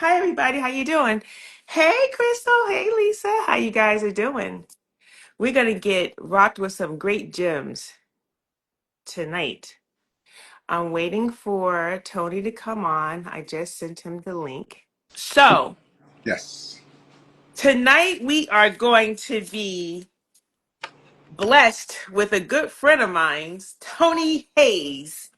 Hi everybody, how you doing? Hey Crystal, hey Lisa, how you guys are doing? We're gonna get rocked with some great gems tonight. I'm waiting for Tony to come on. I just sent him the link. So Yes. tonight we are going to be blessed with a good friend of mine's, Tony Hayes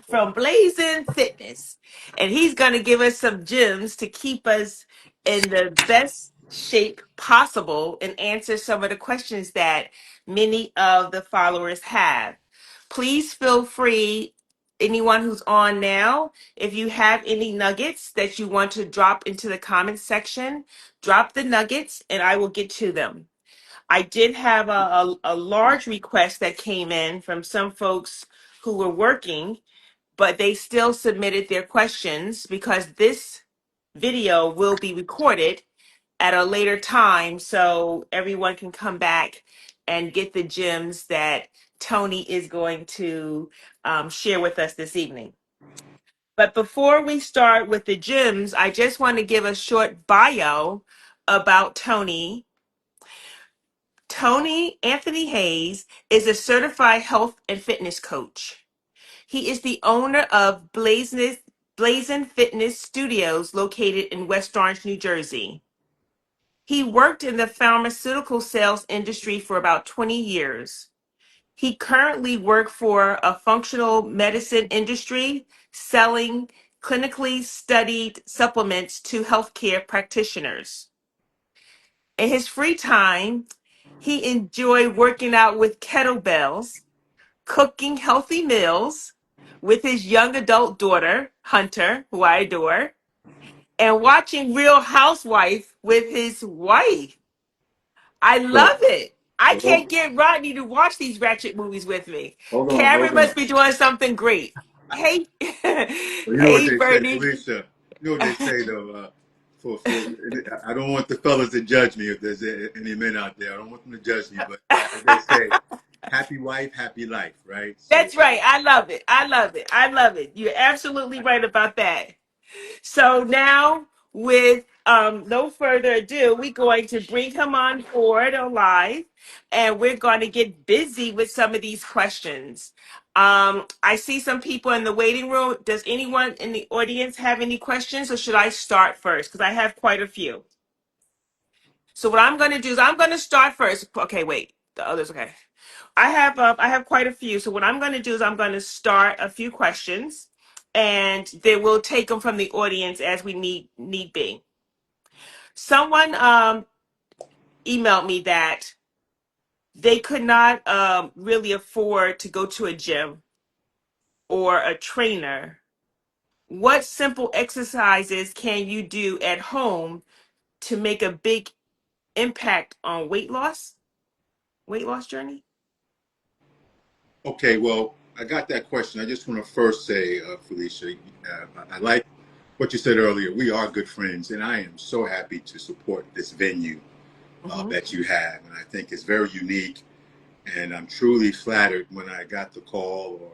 from Blazing Fitness. And he's going to give us some gems to keep us in the best shape possible and answer some of the questions that many of the followers have. Please feel free, anyone who's on now, if you have any nuggets that you want to drop into the comments section, drop the nuggets and I will get to them. I did have a large request that came in from some folks who were working, but they still submitted their questions because this video will be recorded at a later time so everyone can come back and get the gems that Tony is going to share with us this evening. But before we start with the gems, I just want to give a short bio about Tony. Tony Anthony Hayes is a certified health and fitness coach. He is the owner of Blazing Fitness Studios located in West Orange, New Jersey. He worked in the pharmaceutical sales industry for about 20 years. He currently works for a functional medicine industry selling clinically studied supplements to healthcare practitioners. In his free time, he enjoyed working out with kettlebells, cooking healthy meals with his young adult daughter, Hunter, who I adore, and watching Real Housewife with his wife. I So, love it. I so can't get Rodney to watch these ratchet movies with me. hold Karen on. must be doing something great. Hey, Well, you know what hey, they say, Bernie. Felicia. You know what they say though. For I don't want the fellas to judge me if there's any men out there. I don't want them to judge me, but as they say, happy wife, happy life, right? So, That's right. I love it. I love it. I love it. You're absolutely right about that. So now, with no further ado, we're going to bring him on board on live, and we're going to get busy with some of these questions. I see some people in the waiting room. Does anyone in the audience have any questions, or should I start first? Because I have quite a few. So what I'm going to do is I'm going to start first. Okay, wait. The others, okay. I have quite a few. So what I'm going to do is I'm going to start a few questions, and then we'll take them from the audience as we need be. Someone emailed me that they could not really afford to go to a gym or a trainer. What simple exercises can you do at home to make a big impact on weight loss journey? okay, well, I got that question. I just want to first say, Felicia, I like what you said earlier. We are good friends, and I am so happy to support this venue Mm-hmm. that you have, and I think it's very unique. And I'm truly flattered when I got the call or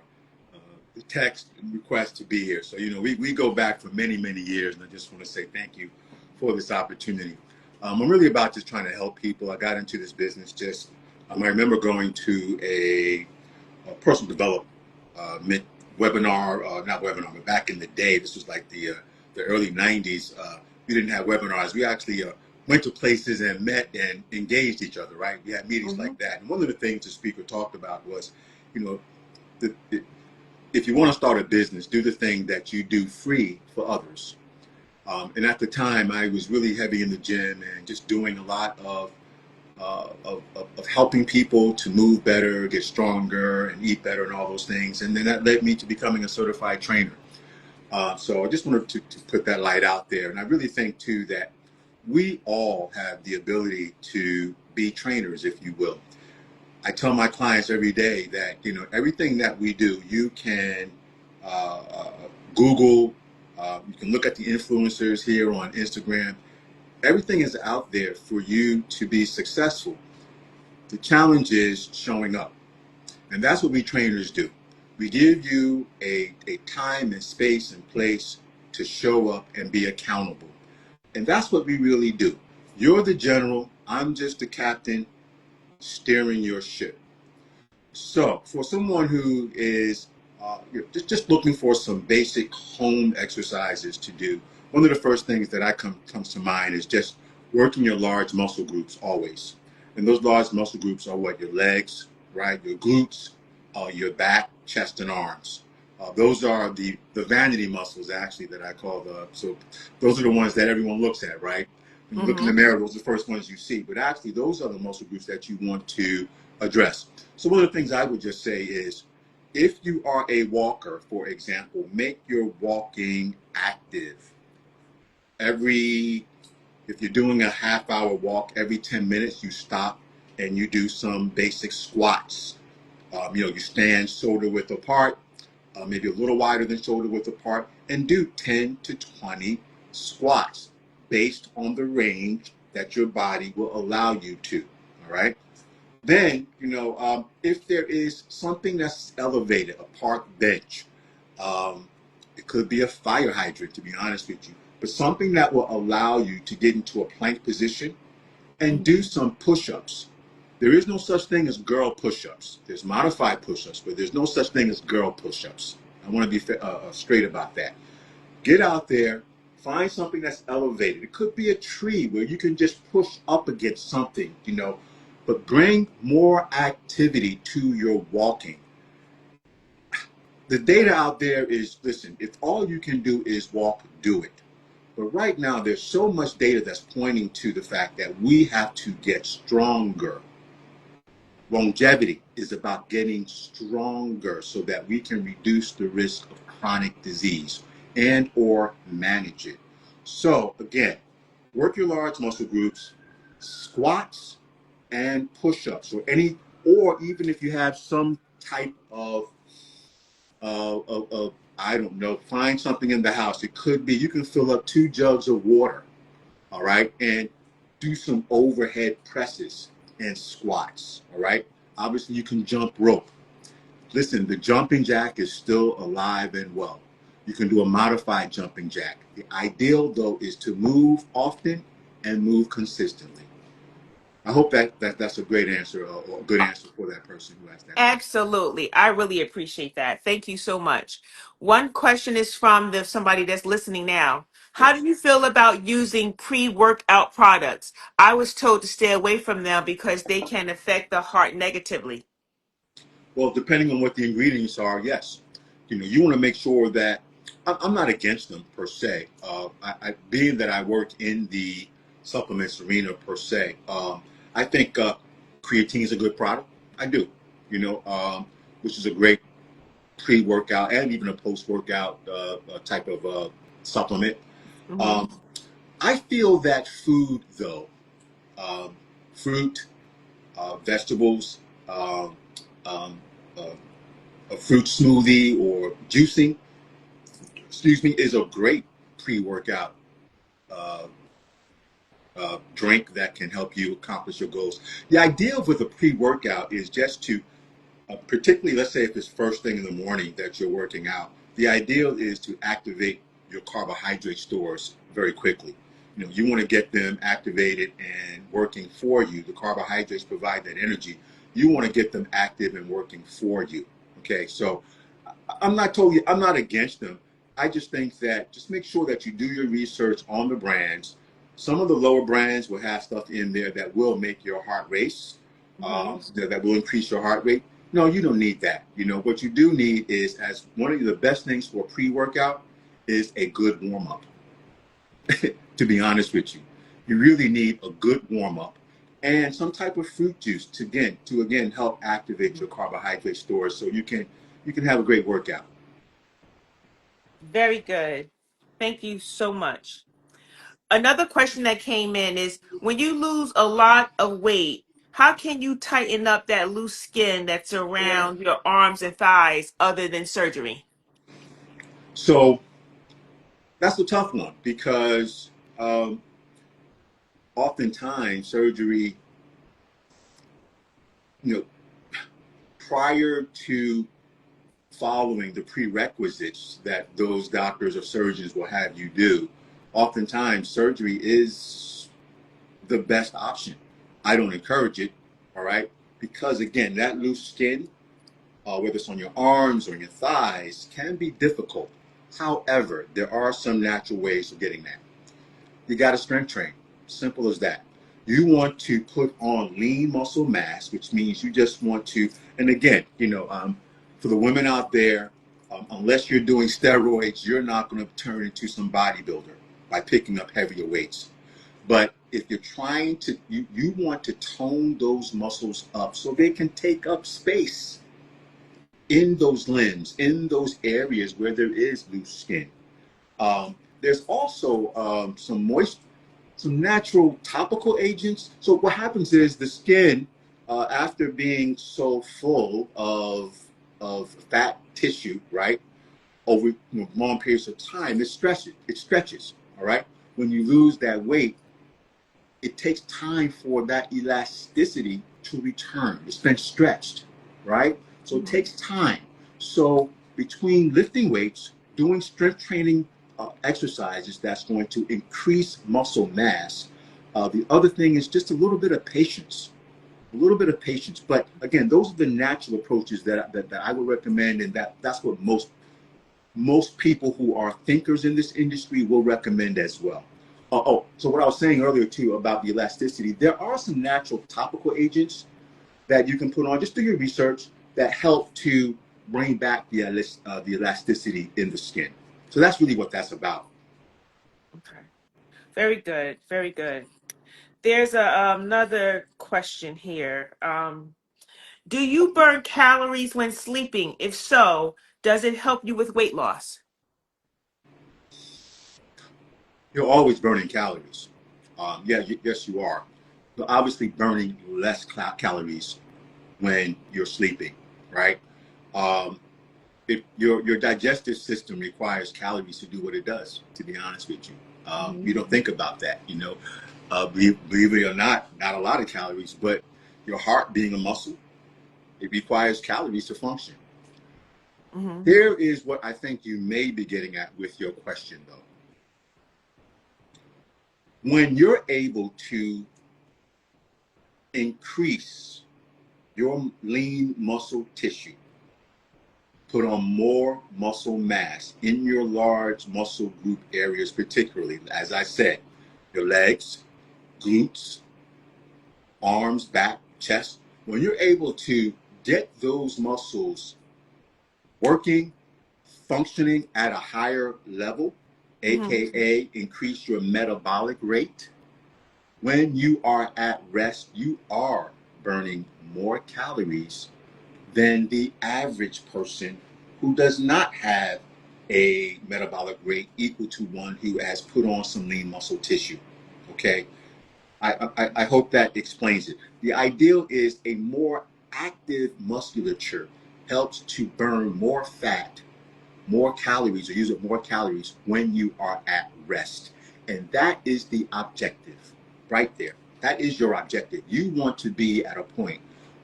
the text request to be here. So, we go back for many, many years, and I just want to say thank you for this opportunity. I'm really about just trying to help people. I got into this business I remember going to a personal development webinar, not webinar, but back in the day, this was like the early 90s. We didn't have webinars. We actually went to places and met and engaged each other, right? We had meetings Mm-hmm. like that. And one of the things the speaker talked about was, you know, if you want to start a business, do the thing that you do free for others. And at the time, I was really heavy in the gym and just doing a lot of helping people to move better, get stronger, and eat better, and all those things. And then that led me to becoming a certified trainer. So I just wanted to put that light out there. And I really think, too, that we all have the ability to be trainers, if you will. I tell my clients every day that, everything that we do, you can uh, Google, you can look at the influencers here on Instagram. Everything is out there for you to be successful. The challenge is showing up. And that's what we trainers do. We give you a time and space and place to show up and be accountable. And that's what we really do. You're the general, I'm just the captain steering your ship. So, for someone who is just looking for some basic home exercises to do, one of the first things that comes to mind is just working your large muscle groups always. And those large muscle groups are what? Your legs, right? Your glutes, your back, chest, and arms. Those are the vanity muscles, actually, that I call the. So those are the ones that everyone looks at, right? When you look in the Mm-hmm. mirror, those are the first ones you see. But actually, those are the muscle groups that you want to address. So one of the things I would just say is, if you are a walker, for example, make your walking active. Every If you're doing a half-hour walk, every 10 minutes you stop and you do some basic squats. You stand shoulder width apart, maybe a little wider than shoulder width apart, and do 10 to 20 squats based on the range that your body will allow you to. All right. Then, if there is something that's elevated, a park bench, um, it could be a fire hydrant, to be honest with you, but something that will allow you to get into a plank position and do some push-ups. There is no such thing as girl push-ups. There's modified push-ups, but there's no such thing as girl push-ups. I want to be straight about that. Get out there, find something that's elevated. It could be a tree where you can just push up against something, but bring more activity to your walking. The data out there is, listen, if all you can do is walk, do it. But right now, there's so much data that's pointing to the fact that we have to get stronger. Longevity is about getting stronger so that we can reduce the risk of chronic disease and or manage it. So again, work your large muscle groups, squats and push-ups, or even if you have some type of I don't know, find something in the house. It could be you can fill up 2 jugs of water, all right, and do some overhead presses and squats, all right. Obviously, you can jump rope. Listen, the jumping jack is still alive and well. You can do a modified jumping jack. The ideal, though, is to move often and move consistently. I hope that's a great answer, or a good answer for that person who asked that question. Absolutely. I really appreciate that. Thank you so much. One question is from somebody that's listening now. How do Yes. you feel about using pre-workout products? I was told to stay away from them because they can affect the heart negatively. Well, depending on what the ingredients are, yes. You want to make sure that I'm not against them per se. Being that I work in the supplements arena per se, I think creatine is a good product. I do, which is a great pre-workout and even a post-workout type of supplement. Hmm. Um, I feel that food, though, um, fruit, vegetables, um, um, uh, a fruit smoothie or juicing, is a great pre-workout uh, drink that can help you accomplish your goals. The idea with a pre-workout is just to, particularly, let's say if it's first thing in the morning that you're working out, the ideal is to activate your carbohydrate stores very quickly. You want to get them activated and working for you. The carbohydrates provide that energy. You want to get them active and working for you. Okay, so I'm not against them. I just think that just make sure that you do your research on the brands. Some of the lower brands will have stuff in there that will make your heart race, Hmm. that will increase your heart rate. No, you don't need that. What you do need is, as one of the best things for pre-workout, is a good warm up. To be honest with you, you really need a good warm up and some type of fruit juice to again help activate your carbohydrate stores so you can have a great workout. Very good. Thank you so much. Another question that came in is when you lose a lot of weight, how can you tighten up that loose skin that's around your arms and thighs other than surgery? So that's a tough one because um, oftentimes surgery, you know, prior to following the prerequisites that those doctors or surgeons will have you do, oftentimes surgery is the best option. I don't encourage it, all right? Because again, that loose skin, whether it's on your arms or your thighs, can be difficult. However, there are some natural ways of getting that. You got to strength train. Simple as that. You want to put on lean muscle mass, which means you just want to, and again, for the women out there, unless you're doing steroids, you're not going to turn into some bodybuilder by picking up heavier weights. But if you're trying to, you want to tone those muscles up so they can take up space in those limbs, in those areas where there is loose skin. There's also some natural topical agents. So what happens is the skin, after being so full of fat tissue, right, over long periods of time, it stretches. It stretches. All right. When you lose that weight, it takes time for that elasticity to return. It's been stretched, right? So it takes time. So between lifting weights, doing strength training exercises that's going to increase muscle mass, the other thing is just a little bit of patience. A little bit of patience. But again, those are the natural approaches that I would recommend, and that's what most people who are thinkers in this industry will recommend as well. So what I was saying earlier too about the elasticity, there are some natural topical agents that you can put on. Just do your research that help to bring back the elasticity in the skin. So that's really what that's about. Okay. Very good. Very good. There's another question here. Do you burn calories when sleeping? If so, does it help you with weight loss? You're always burning calories. Yes, you are. But obviously burning less calories when you're sleeping, right? Um, your digestive system requires calories to do what it does. To be honest with you, Mm-hmm. you don't think about that. Believe it or not a lot of calories. But your heart, being a muscle, it requires calories to function. Mm-hmm. Here is what I think you may be getting at with your question, though. When you're able to increase your lean muscle tissue, put on more muscle mass in your large muscle group areas, particularly, as I said, your legs, glutes, arms, back, chest. When you're able to get those muscles working, functioning at a higher level, Mm-hmm. aka increase your metabolic rate, when you are at rest, you are burning more calories than the average person who does not have a metabolic rate equal to one who has put on some lean muscle tissue. Okay, I hope that explains it. The ideal is a more active musculature helps to burn more fat, more calories, or use up more calories when you are at rest. And that is the objective right there. That is your objective. You want to be at a point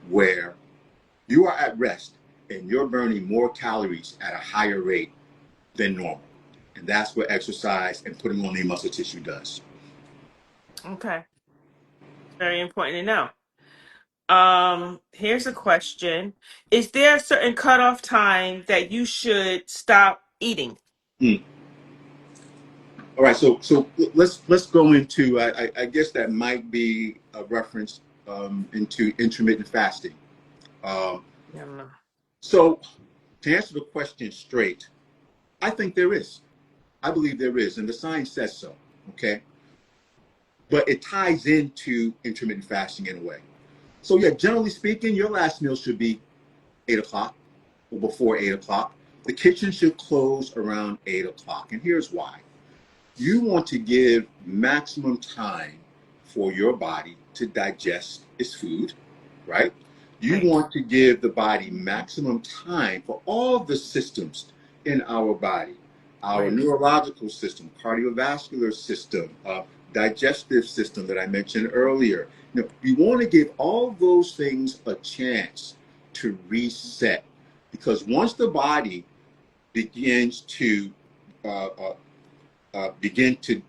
where you are at rest and you're burning more calories at a higher rate than normal. And that's what exercise and putting on the muscle tissue does. Okay. Very important to know. Here's a question. Is there a certain cutoff time that you should stop eating? Mm. All right, so let's go into. I guess that might be a reference into intermittent fasting. Um, I don't know. so to answer the question straight, I think there is. I believe there is, and the science says so. Okay, but it ties into intermittent fasting in a way. So yeah, generally speaking, your last meal should be 8 o'clock or before 8 o'clock. The kitchen should close around 8 o'clock, and here's why. You want to give maximum time for your body to digest its food, right? You Right. want to give the body maximum time for all the systems in our body, our Right. neurological system, cardiovascular system, digestive system that I mentioned earlier. You want to give all those things a chance to reset, because once the body begins to uh, uh, begin to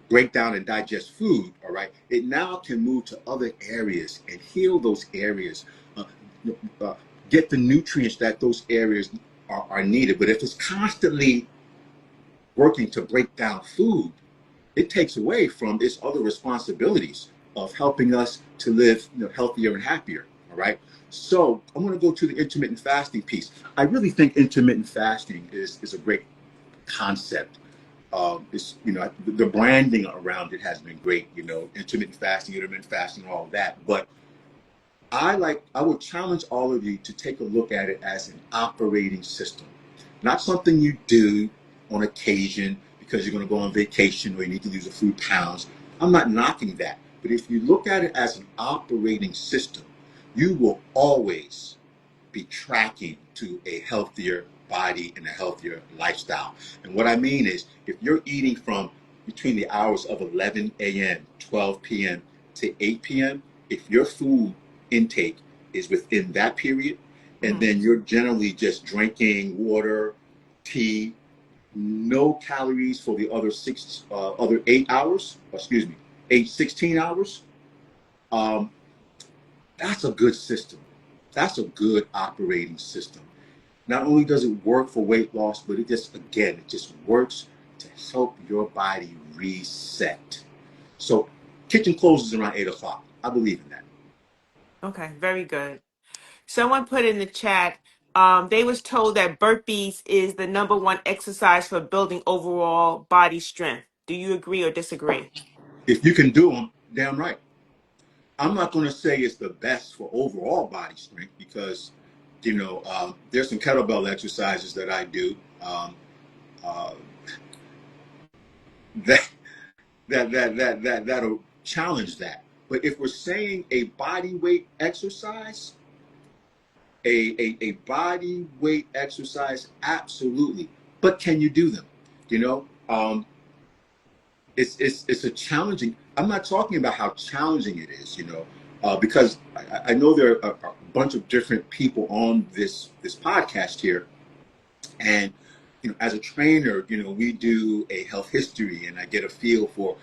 break down and digest food, all right, it now can move to other areas and heal those areas, uh, uh, get the nutrients that those areas are needed. But if it's constantly working to break down food, it takes away from its other responsibilities of helping us to live, healthier and happier. All right. So I'm going to go to the intermittent fasting piece. I really think intermittent fasting is a great concept. It's, the branding around it has been great. Intermittent fasting, all of that. But I would challenge all of you to take a look at it as an operating system, not something you do on occasion because you're going to go on vacation or you need to lose a few pounds. I'm not knocking that, but if you look at it as an operating system, you will always be tracking to a healthier body and a healthier lifestyle. And what I mean is, if you're eating from between the hours of 11 a.m., 12 p.m. to 8 p.m., if your food intake is within that period, and Mm-hmm. then you're generally just drinking water, tea, no calories for the other 8 hours, excuse me, 16 hours, um, that's a good system. That's a good operating system. Not only does it work for weight loss, but it just works to help your body reset. So, kitchen closes around 8 o'clock. I believe in that. Okay, very good. Someone put in the chat, they was told that burpees is the number one exercise for building overall body strength. Do you agree or disagree? If you can do them, damn right. I'm not going to say it's the best for overall body strength because, there's some kettlebell exercises that I do uh, that that'll challenge that. But if we're saying a body weight exercise, a body weight exercise, absolutely. But can you do them? You know, it's a challenging. I'm not talking about how challenging it is. Because I know there are a bunch of different people on this podcast here, and as a trainer, we do a health history, and I get a feel for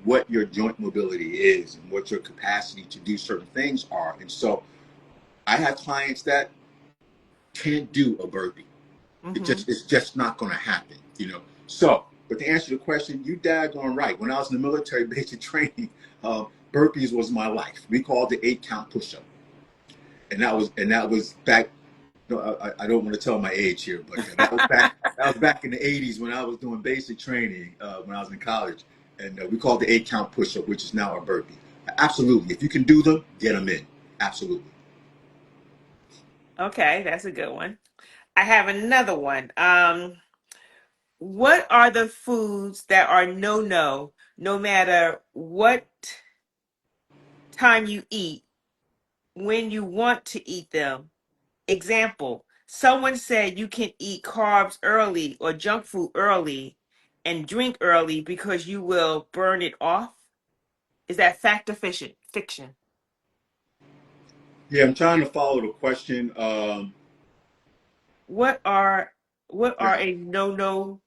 what your joint mobility is and what your capacity to do certain things are. And so I have clients that can't do a burpee. Mm-hmm. It's just not going to happen. So, but to answer the question, you daggone right. When I was in the military basic training, burpees was my life. We called the 8 count push-up, and that was back. No, I don't want to tell my age here, but that was back in the '80s when I was doing basic training when I was in college, and we called the 8 count push-up, which is now a burpee. Absolutely, if you can do them, get them in. Absolutely. Okay, that's a good one. I have another one. What are the foods that are no matter what time you eat, when you want to eat them? Example, someone said you can eat carbs early or junk food early and drink early because you will burn it off. Is that fact or fiction? Yeah, I'm trying to follow the question. What are what Yeah. are a no no?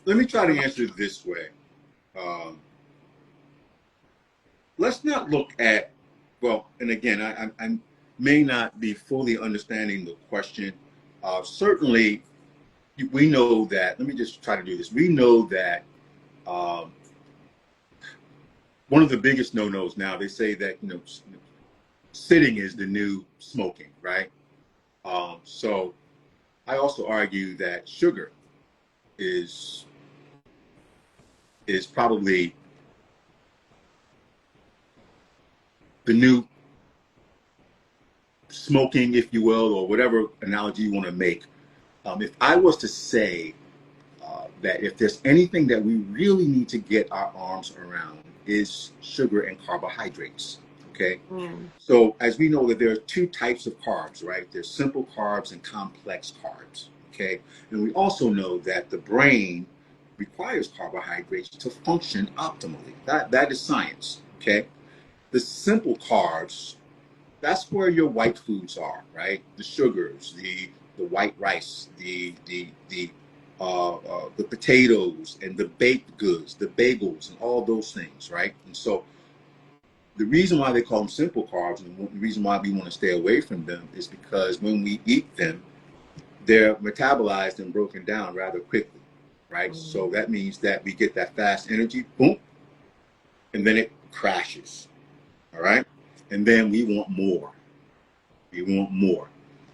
Let me try to answer it this way. Um, let's not look at, well, and again, I may not be fully understanding the question. Certainly, we know that, let me just try to do this. We know that um, one of the biggest no-nos now, they say that, sitting is the new smoking, right? So I also argue that sugar is is probably the new smoking, if you will, or whatever analogy you want to make. If I was to say that if there's anything that we really need to get our arms around is sugar and carbohydrates. Okay. Mm, So as we know that there are two types of carbs, right? There's simple carbs and complex carbs. Okay. And we also know that the brain requires carbohydrates to function optimally. That is science. Okay. The simple carbs, that's where your white foods are, right? The sugars, the white rice, the the potatoes and the baked goods, the bagels, and all those things, right? And so the reason why they call them simple carbs, and the reason why we want to stay away from them, is because when we eat them, they're metabolized and broken down rather quickly, right? Mhm. So that means that we get that fast energy, boom, and then it crashes, all right? And then we want more. We want more.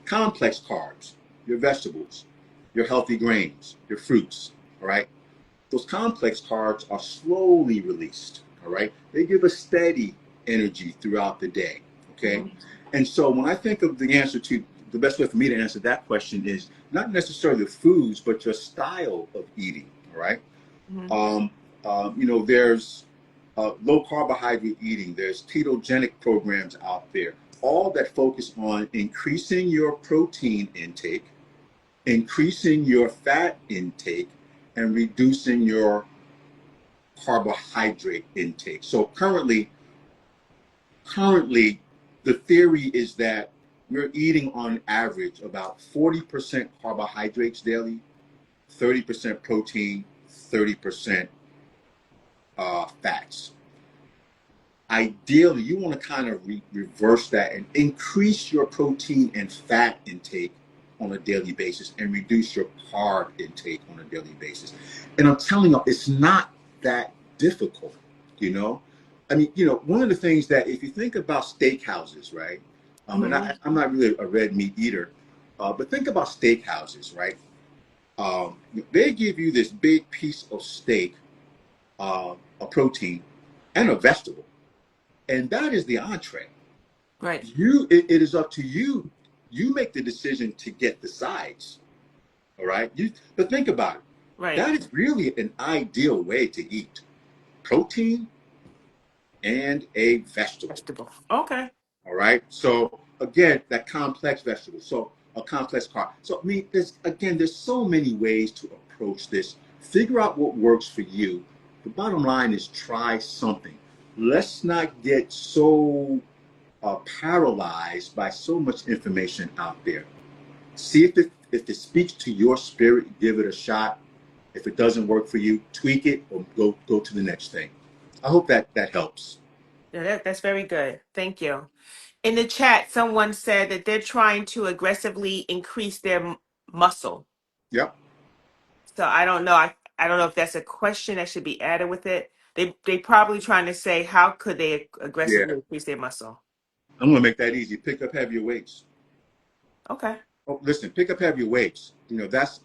Complex carbs, your vegetables, your healthy grains, your fruits, all right? Those complex carbs are slowly released, all right? They give us steady energy throughout the day, okay? Mhm. And so when I think of the answer to the best way for me to answer that question is not necessarily the foods, but your style of eating, all right? Mhm. Um, there's low carbohydrate eating, there's ketogenic programs out there, all that focus on increasing your protein intake, increasing your fat intake, and reducing your carbohydrate intake. So currently, the theory is that we're eating on average about 40% carbohydrates daily, 30% protein, 30% fats. Ideally, you want to kind of reverse that and increase your protein and fat intake on a daily basis and reduce your carb intake on a daily basis. And I'm telling you, it's not that difficult, you know? I mean, one of the things that if you think about steakhouses, right? And Mhm. I'm not really a red meat eater, but think about steakhouses, right? They give you this big piece of steak, a protein, and a vegetable, and that is the entree. Right. It is up to you. You make the decision to get the sides. All right. But think about it. Right. That is really an ideal way to eat protein and a vegetable. Vegetable. Okay. All right. So again, that complex vegetable. So a complex carb. So I mean, there's so many ways to approach this. Figure out what works for you. The bottom line is try something. Let's not get so paralyzed by so much information out there. See if it speaks to your spirit, give it a shot. If it doesn't work for you, tweak it or go to the next thing. I hope that helps. Yeah, that's very good. Thank you. In the chat, someone said that they're trying to aggressively increase their muscle. Yep. So I don't know. I don't know if that's a question that should be added with it. They probably trying to say how could they Yeah. aggressively increase their muscle. I'm gonna make that easy. Pick up heavier weights. Okay. Oh, listen, pick up heavier weights. That's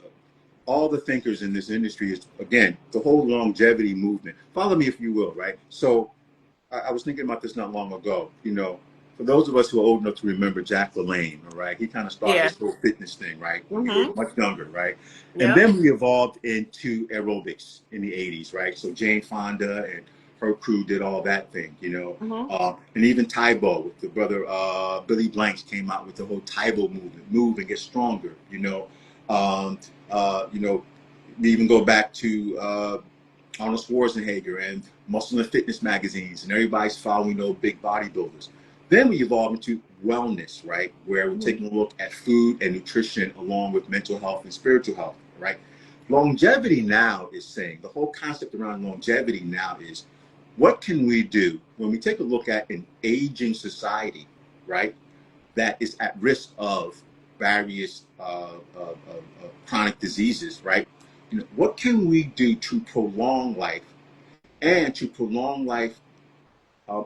all the thinkers in this industry is again the whole longevity movement. Follow me if you will, right? So I was thinking about this not long ago. For those of us who are old enough to remember Jack LaLanne, all right, he kind of started Yeah. this whole fitness thing, right, when we were Mm-hmm. much younger, right? And Yep. then we evolved into aerobics in the 80s, right? So Jane Fonda and her crew did all that thing, Mm-hmm. and even Taibo with the brother Billy Blanks came out with the whole Taibo movement, move and get stronger, Um, we even go back to Arnold Schwarzenegger and muscle and fitness magazines, and everybody's following those big bodybuilders. Then we evolve into wellness, right? Where we're Mm-hmm. taking a look at food and nutrition along with mental health and spiritual health, right? Longevity now is saying the whole concept around longevity now is what can we do when we take a look at an aging society, right? That is at risk of various chronic diseases, right? What can we do to prolong life and to prolong life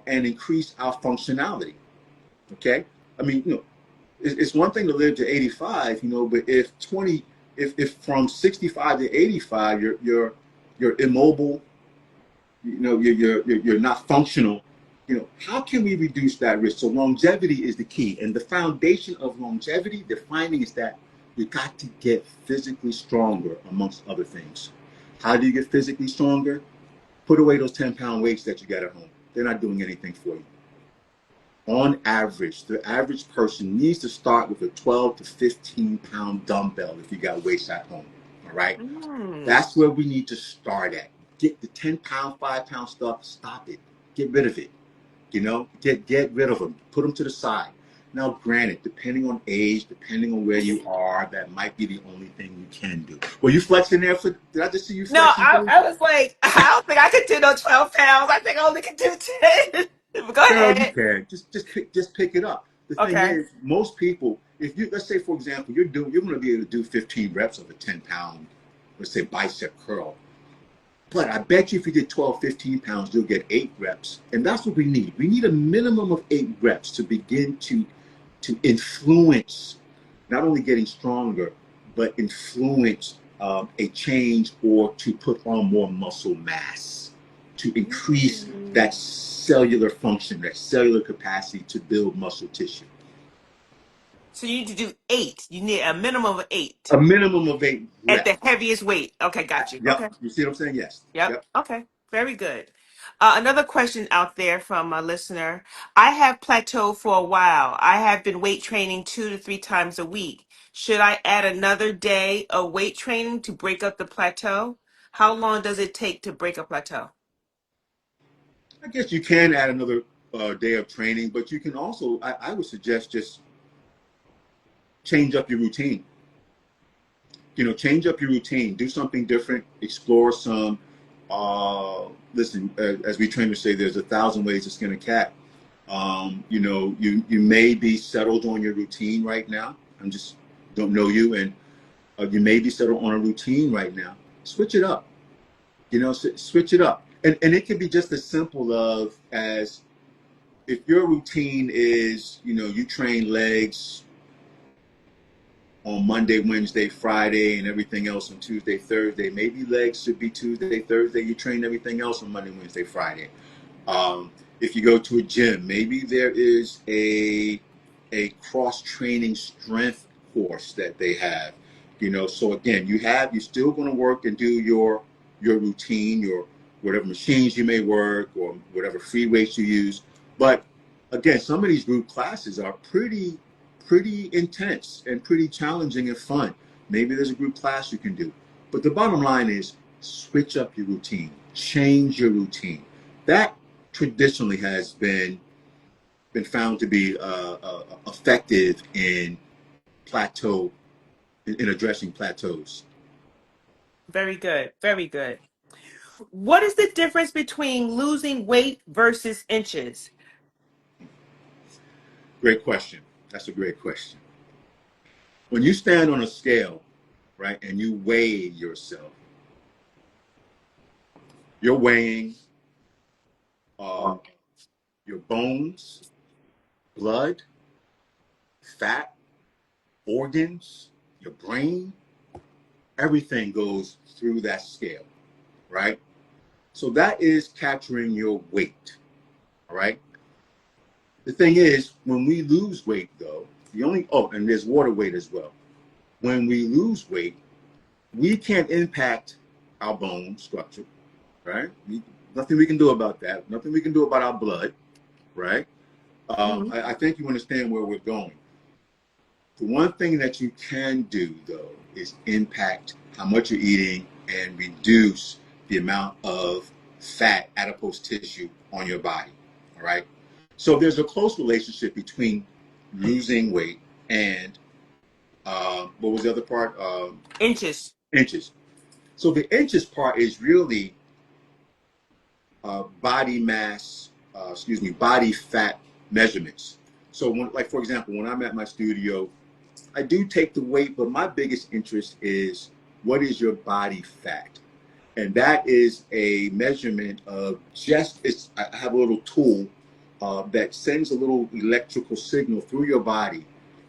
and increase our functionality? Okay, I mean, it's one thing to live to 85, but if from 65 to 85, you're immobile, you're not functional. How can we reduce that risk? So longevity is the key, and the foundation of longevity, the finding is that you got to get physically stronger, amongst other things. How do you get physically stronger? Put away those 10-pound weights that you got at home. They're not doing anything for you. On average, the average person needs to start with a 12 to 15-pound dumbbell if you got weights at home. All right, Mm. that's where we need to start at. Get the 10-pound, 5-pound stuff. Stop it. Get rid of it. Get rid of them. Put them to the side. Now, granted, depending on age, depending on where you are, that might be the only thing you can do. Were you flexing there? Did I just see you No, flexing, I was like, I don't think I could do no 12 pounds. I think I only could do 10. Go Girl, you ahead. can just pick it up. The thing Okay. is, most people, if you, let's say for example, you're going to be able to do 15 reps of a 10-pound, let's say, bicep curl. But I bet you if you did 12, 15 pounds, you'll get 8 reps. And that's what we need. We need a minimum of 8 reps to begin to influence, not only getting stronger, but influence a change or to put on more muscle mass, to increase that Mm. cellular function, that cellular capacity to build muscle tissue. So you need to do 8. You need a minimum of A 8 minimum of eight at the reps. heaviest weight. Okay, got you. Yep. Okay. You see what I'm saying? Yes. Yep. Yep. Okay. Very good. Another question out there from a listener. I have plateaued for a while. I have been weight training 2 to 3 times a week. Should I add another day of weight training to break up the plateau? How long does it take to break a plateau? I guess you can add another day of training, but you can also, I would suggest just change up your routine. Change up your routine, do something different, explore some. Listen, as we trainers say, there's 1,000 ways to skin a cat. You may be settled on your routine right now. I'm just don't know you, and you may be settled on a routine right now. Switch it up. Switch it up, and it can be just as simple of as if your routine is, you train legs on Monday, Wednesday, Friday, and everything else on Tuesday, Thursday. Maybe legs should be Tuesday, Thursday. You train everything else on Monday, Wednesday, Friday. If you go to a gym, maybe there is a cross training strength course that they have. So again, you're still going to work and do your routine, your whatever machines you may work or whatever free weights you use. But again, some of these group classes are pretty intense and pretty challenging and fun. Maybe there's a group class you can do. But the bottom line is switch up your routine, change your routine. That traditionally has been found to be effective in plateau in addressing plateaus. Very good. Very good. What is the difference between losing weight versus inches? Great question. That's a great question. When you stand on a scale, right, and you weigh yourself, you're weighing uh, your bones, blood, fat, organs, your brain, everything goes through that scale, right? So that is capturing your weight, all right? The thing is, when we lose weight, though, and there's water weight as well. When we lose weight, we can't impact our bone structure, right? Nothing we can do about that. Nothing we can do about our blood, right? Mhm. I think you understand where we're going. The one thing that you can do, though, is impact how much you're eating and reduce the amount of fat, adipose tissue on your body. All right. So there's a close relationship between losing weight and what was the other part? Inches. Inches. So the inches part is really body mass, body fat measurements. So, like for example, when I'm at my studio, I do take the weight, but my biggest interest is what is your body fat? And that is a measurement of I have a little tool that sends a little electrical signal through your body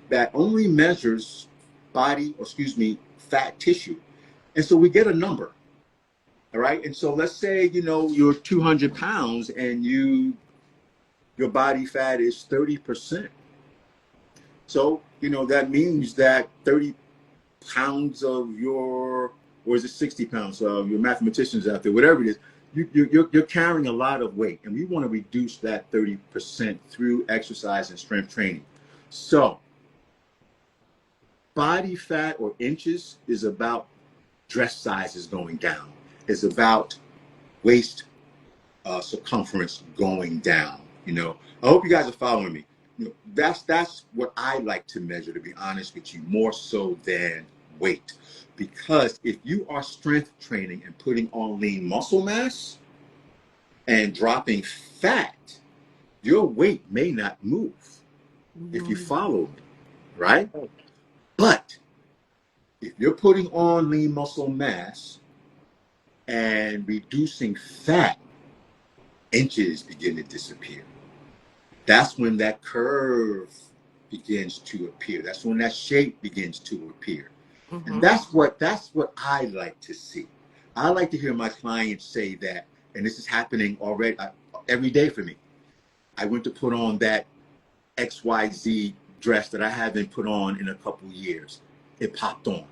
that only measures fat tissue. And so we get a number, all right? And so let's say, you're 200 pounds and your body fat is 30%. So, that means that 30 pounds of or is it 60 pounds? Your mathematicians out there, whatever it is, you're carrying a lot of weight, and we want to reduce that 30% through exercise and strength training. So, body fat or inches is about dress sizes going down. It's about waist circumference going down. I hope you guys are following me. That's what I like to measure, to be honest with you, more so than weight. Because if you are strength training and putting on lean muscle mass and dropping fat, your weight may not move, if you Mhm. follow me, right? Right. But if you're putting on lean muscle mass and reducing fat, inches begin to disappear. That's when that curve begins to appear. That's when that shape begins to appear. And Mhm. that's what I like to see. I like to hear my clients say that, and this is happening already every day for me. I went to put on that XYZ dress that I haven't put on in a couple years. It popped on.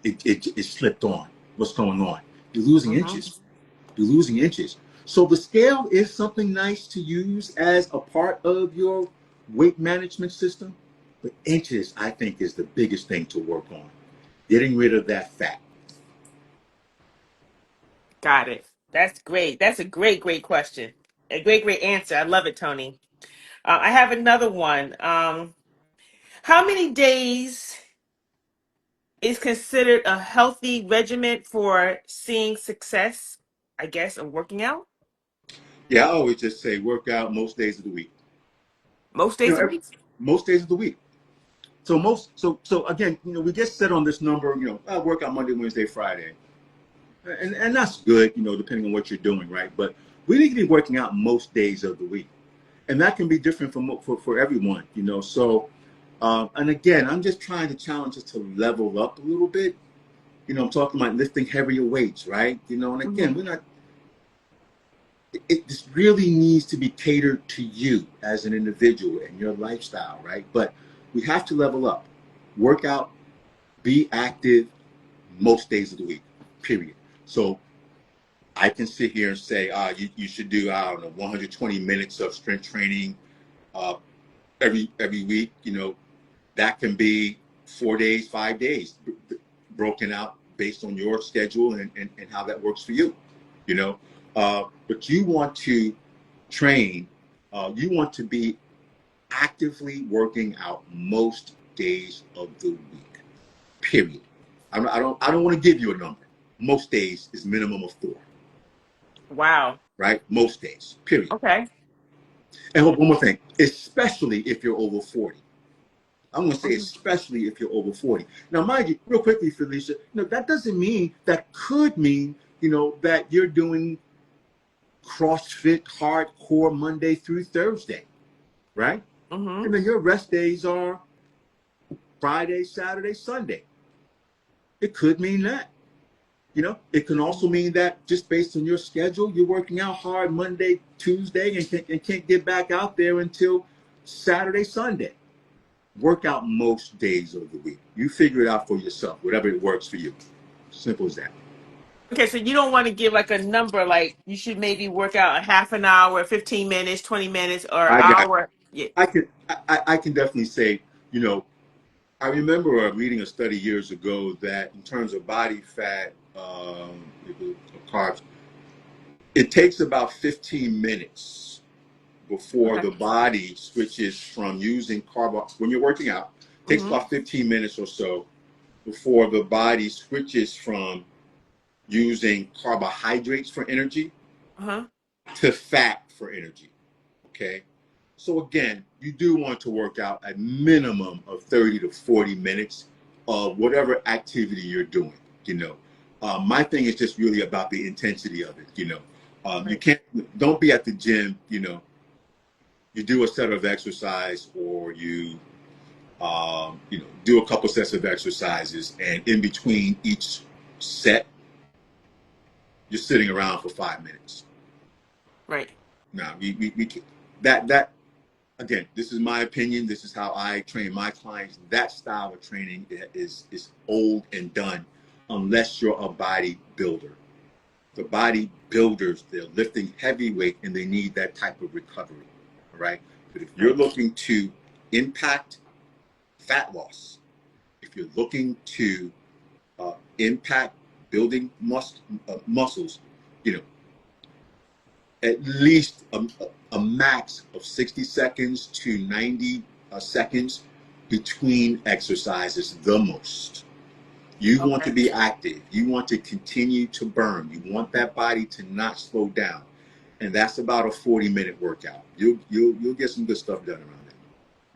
It slipped on. What's going on? You're losing Mhm. inches. You're losing inches. So the scale is something nice to use as a part of your weight management system. But inches, I think, is the biggest thing to work on. Getting rid of that fat. Got it. That's great. That's a great question. A great answer. I love it, Tony. I have another one. How many days is considered a healthy regimen for seeing success, I guess, of working out? Yeah, I always just say work out most days of the week. Most You days a know, week? most days of the week. So again, we get set on this number. I work out Monday, Wednesday, Friday, and that's good. Depending on what you're doing, right? But we need to be working out most days of the week, and that can be different for everyone. So and again, I'm just trying to challenge us to level up a little bit. I'm talking about lifting heavier weights, right? And again, Hmm. we're not. This really needs to be catered to you as an individual and your lifestyle, right? But we have to level up, work out, be active most days of the week, period. So I can sit here and say, you should do, I don't know, 120 minutes of strength training uh, every week. That can be 4 days, 5 days, broken out based on your schedule and how that works for you. You know, but you want to train. You want to be actively working out most days of the week. Period. I don't want to give you a number. Most days is minimum of 4, Wow. right? Most days. Period. Okay. And one more thing, especially if you're over 40. I'm going to say Mhm. especially if you're over 40. Now, mind you, real quickly, Felicia, that doesn't mean, that could mean, that you're doing CrossFit hardcore Monday through Thursday, right? Mhm. And then your rest days are Friday, Saturday, Sunday. It could mean that. It can also Mhm. mean that just based on your schedule, you're working out hard Monday, Tuesday, and can't get back out there until Saturday, Sunday. Work out most days of the week. You figure it out for yourself, whatever it works for you. Simple as that. Okay, so you don't want to give like a number, like you should maybe work out a half an hour, 15 minutes, 20 minutes, or an I got. hour. Yeah. I can definitely say. I remember reading a study years ago that in terms of body fat, carbs, it takes about 15 minutes before Okay. the body switches from using carb when you're working out. It takes Mhm. about 15 minutes or so before the body switches from using carbohydrates for energy Uh-huh. to fat for energy. Okay. So again, you do want to work out a minimum of 30 to 40 minutes of whatever activity you're doing. You know, my thing is just really about the intensity of it. You Right. can't, don't be at the gym. You do a set of exercise, or do a couple sets of exercises, and in between each set, you're sitting around for 5 minutes. Right. Now, we that again, this is my opinion. This is how I train my clients. That style of training is old and done, unless you're a bodybuilder. The bodybuilders, they're lifting heavy weight and they need that type of recovery. All right. But if you're Right. looking to impact fat loss, if you're looking to impact building muscles, you know, at least a max of 60 seconds to 90 seconds between exercises, the most. You want to Okay. be active. You want to continue to burn. You want that body to not slow down. And that's about a 40-minute workout. You'll get some good stuff done around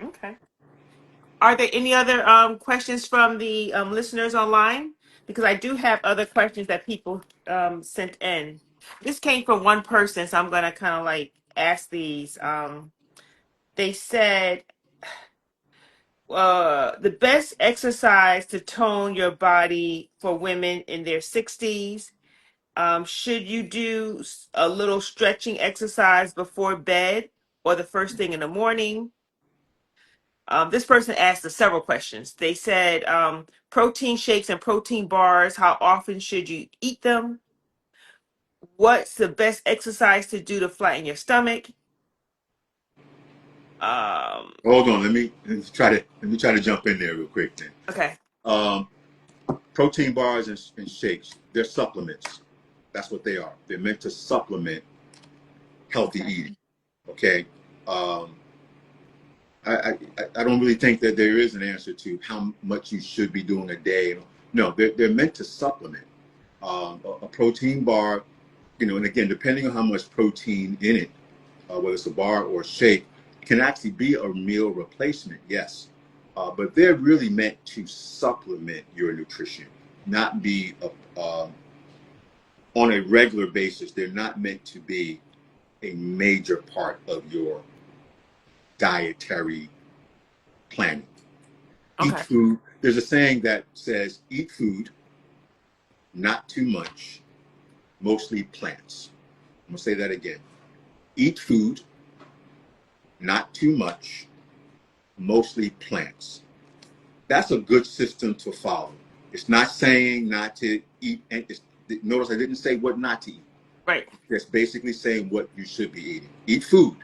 Okay. Are there any other questions from the listeners online? Because I do have other questions that people sent in. This came from one person, so I'm going to kind of like ask these. They said the best exercise to tone your body for women in their 60s. Should you do a little stretching exercise before bed or the first thing in the morning? This person asked us several questions. They said protein shakes and protein bars, how often should you eat them? What's the best exercise to do to flatten your stomach? Um, it. Hold on, let me try to jump in there real quick then. okay. Um, Protein bars and shakes, they're supplements. That's what they are. They're meant to supplement healthy Okay. eating. Okay. Um, I don't really think that there is an answer to how much you should be doing a day. No, they're meant to supplement. A protein bar, and again, depending on how much protein in it, whether it's a bar or a shake, can actually be a meal replacement, yes. But they're really meant to supplement your nutrition, not be on a regular basis. They're not meant to be a major part of your dietary planning. Eat Okay. food. There's a saying that says, eat food, not too much, mostly plants. I'm going to say that again. Eat food, not too much, mostly plants. That's a good system to follow. It's not saying not to eat. And notice I didn't say what not to eat. Right. It's basically saying what you should be eating. Eat food,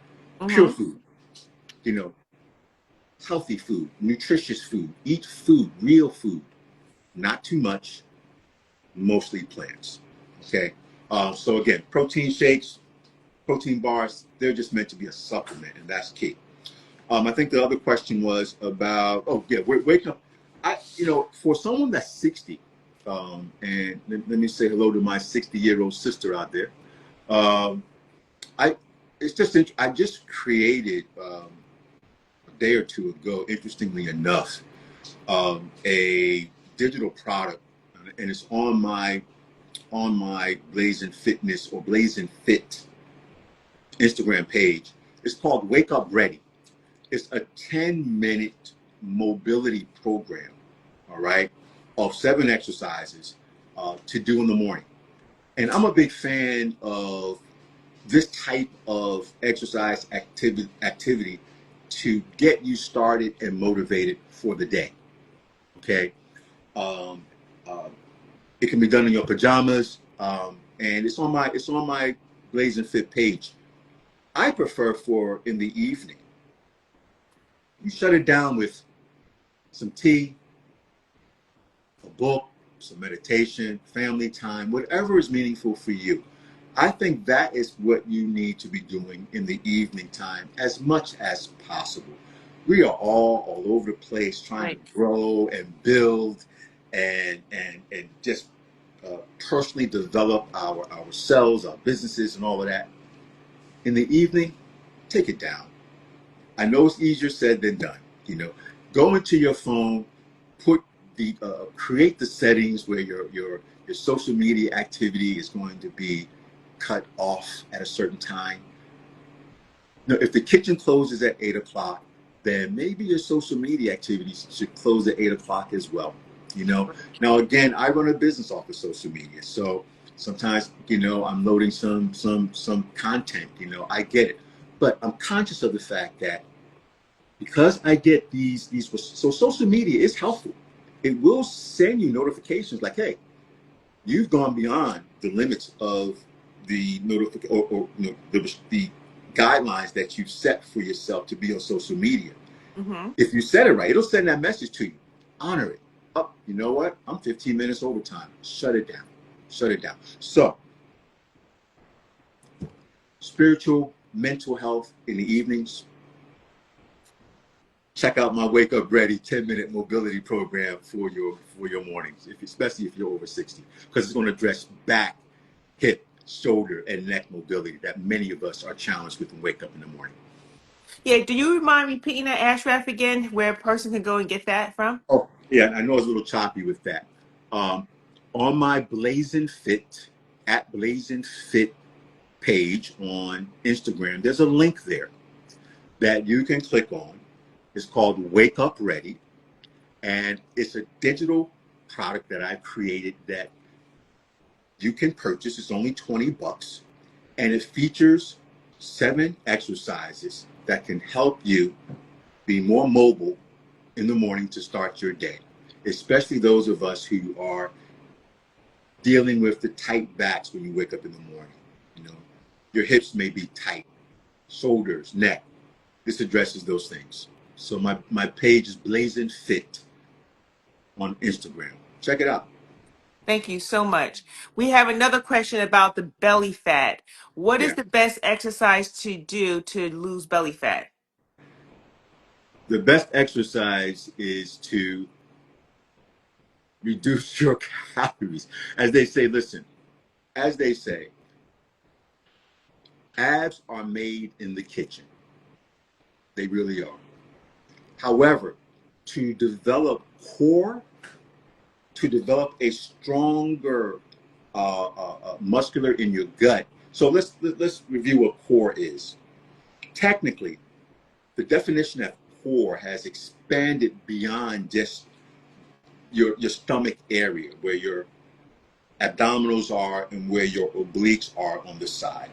pure Mm-hmm. food, you know, healthy food, nutritious food. Eat food, real food, not too much, mostly plants. Okay. So again, protein shakes, protein bars, they're just meant to be a supplement, and that's key. I think the other question was about, oh yeah, waking up. For someone that's 60, and let me say hello to my 60-year-old sister out there. Um, I it's just I just created a day or two ago, interestingly enough, a digital product, and it's on my Blazing Fitness or Blazing Fit Instagram page. It's called Wake Up Ready. It's a 10-minute mobility program, all right, of 7 exercises to do in the morning. And I'm a big fan of this type of exercise activity to get you started and motivated for the day. Okay. Um, uh, it can be done in your pajamas, and it's on my Blazing Fit page. I prefer for in the evening. You shut it down with some tea, a book, some meditation, family time, whatever is meaningful for you. I think that is what you need to be doing in the evening time as much as possible. We are all over the place trying to Right. grow and build and just personally develop ourselves, our businesses, and all of that. In the evening, take it down. I know it's easier said than done. Go into your phone, put create the settings where your social media activity is going to be cut off at a certain time. If the kitchen closes at 8 o'clock, then maybe your social media activities should close at 8 o'clock as well. Now again, I run a business off of social media, so sometimes I'm loading some content. I get it, but I'm conscious of the fact that because I get these so social media is helpful. It will send you notifications like, hey, you've gone beyond the limits of the the guidelines that you've set for yourself to be on social media. Mm-hmm. If you set it right, it'll send that message to you. Honor it. Oh, you know what? I'm 15 minutes over time. Shut it down. Shut it down. So spiritual, mental health in the evenings, check out my Wake Up Ready 10-minute mobility program for your mornings, especially if you're over 60, because it's going to address back, hip, shoulder, and neck mobility that many of us are challenged with and wake up in the morning. Yeah, do you mind repeating that Ashraf again, where a person can go and get that from? Oh, yeah, I know it's a little choppy with that. Um, on my Blazing Fit, at Blazing Fit page on Instagram, there's a link there that you can click on. It's called Wake Up Ready, and it's a digital product that I've created that you can purchase. It's only $20, and it features 7 exercises that can help you be more mobile in the morning to start your day, especially those of us who are dealing with the tight backs when you wake up in the morning. You know, your hips may be tight, shoulders, neck. This addresses those things. So my page is Blazing Fit on Instagram. Check it out. Thank you so much. We have another question about the belly fat. What is Yeah. the best exercise to do to lose belly fat? The best exercise is to reduce your calories. As they say, listen, as they say, abs are made in the kitchen. They really are. However, to develop core, to develop a stronger muscular in your gut. So let's review what core is. Technically, the definition of core has expanded beyond just your stomach area, where your abdominals are and where your obliques are on the side.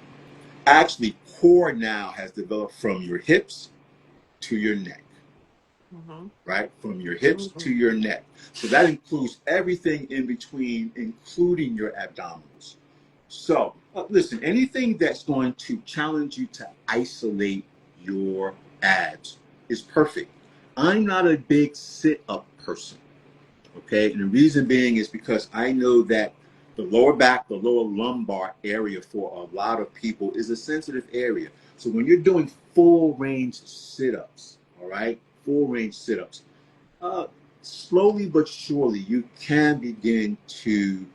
Actually, core now has developed from your hips to your neck, Mm-hmm. right? From your hips to Absolutely. your neck. So that includes everything in between, including your abdominals. So listen, anything that's going to challenge you to isolate your abs is perfect. I'm not a big sit up person. Okay, and the reason being is because I know that the lower back, the lower lumbar area for a lot of people is a sensitive area. So when you're doing full range sit ups, all right, full range sit ups, uh, slowly but surely you can begin to